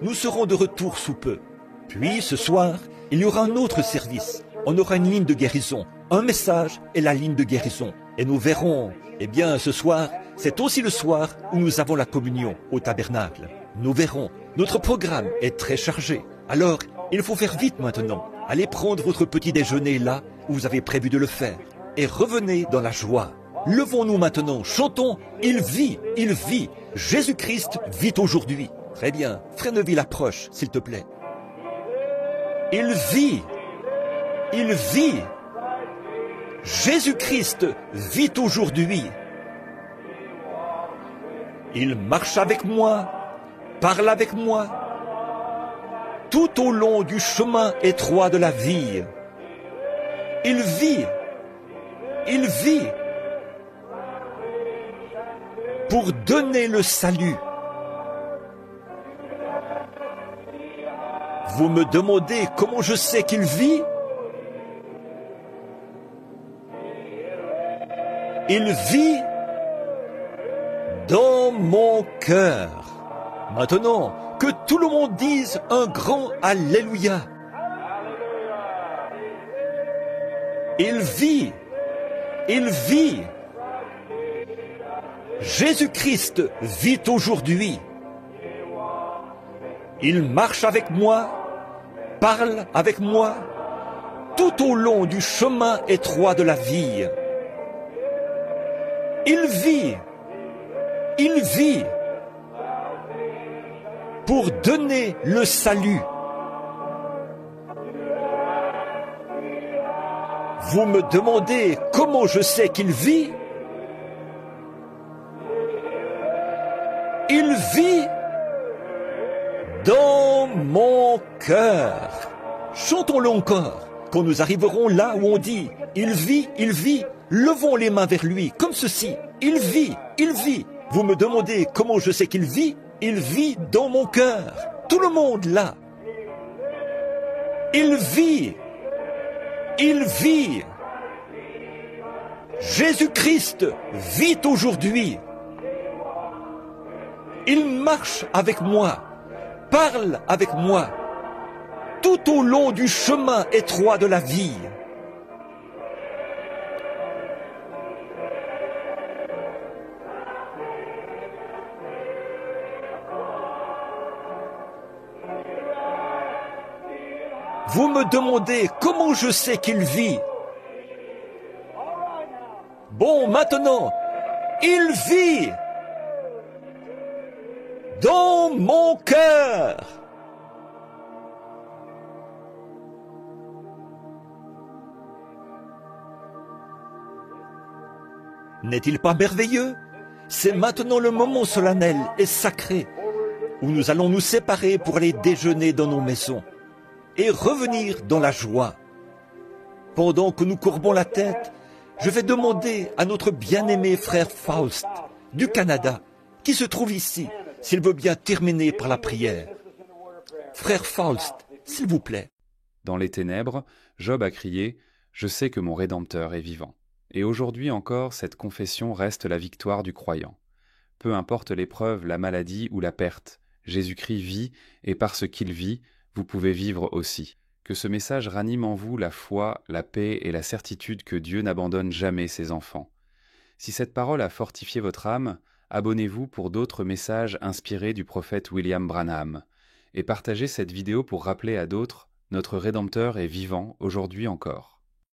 Nous serons de retour sous peu. Puis, ce soir, il y aura un autre service. On aura une ligne de guérison, un message et la ligne de guérison. Et nous verrons, eh bien, ce soir, c'est aussi le soir où nous avons la communion au tabernacle. Nous verrons, notre programme est très chargé. Alors, il faut faire vite maintenant. Allez prendre votre petit déjeuner là où vous avez prévu de le faire. Et revenez dans la joie. Levons-nous maintenant, chantons « Il vit, il vit ». Jésus-Christ vit aujourd'hui. Très bien, Frère Neville approche, s'il te plaît. Il vit, il vit. Jésus-Christ vit aujourd'hui. Il marche avec moi, parle avec moi, tout au long du chemin étroit de la vie. Il vit, il vit. Pour donner le salut. Vous me demandez comment je sais qu'il vit? Il vit dans mon cœur. Maintenant, que tout le monde dise un grand Alléluia. Il vit, il vit. Jésus-Christ vit aujourd'hui. Il marche avec moi, parle avec moi, tout au long du chemin étroit de la vie. Il vit, il vit, pour donner le salut. Vous me demandez comment je sais qu'il vit? Il vit dans mon cœur. Chantons-le encore. Quand nous arriverons là où on dit « Il vit », levons les mains vers lui, comme ceci. Il vit, il vit. Vous me demandez comment je sais qu'il vit? Il vit dans mon cœur. Tout le monde là. Il vit, il vit. Jésus-Christ vit aujourd'hui. Il marche avec moi, parle avec moi, tout au long du chemin étroit de la vie. Vous me demandez comment je sais qu'il vit. Bon, maintenant, il vit dans mon cœur. N'est-il pas merveilleux? C'est maintenant le moment solennel et sacré où nous allons nous séparer pour aller déjeuner dans nos maisons et revenir dans la joie. Pendant que nous courbons la tête, je vais demander à notre bien-aimé frère Faust du Canada, qui se trouve ici, s'il veut bien terminer par la prière. Frère Faust, s'il vous plaît. Dans les ténèbres, Job a crié « Je sais que mon Rédempteur est vivant ». Et aujourd'hui encore, cette confession reste la victoire du croyant. Peu importe l'épreuve, la maladie ou la perte, Jésus-Christ vit, et parce qu'il vit, vous pouvez vivre aussi. Que ce message ranime en vous la foi, la paix et la certitude que Dieu n'abandonne jamais ses enfants. Si cette parole a fortifié votre âme, abonnez-vous pour d'autres messages inspirés du prophète William Branham. Et partagez cette vidéo pour rappeler à d'autres, notre Rédempteur est vivant aujourd'hui encore.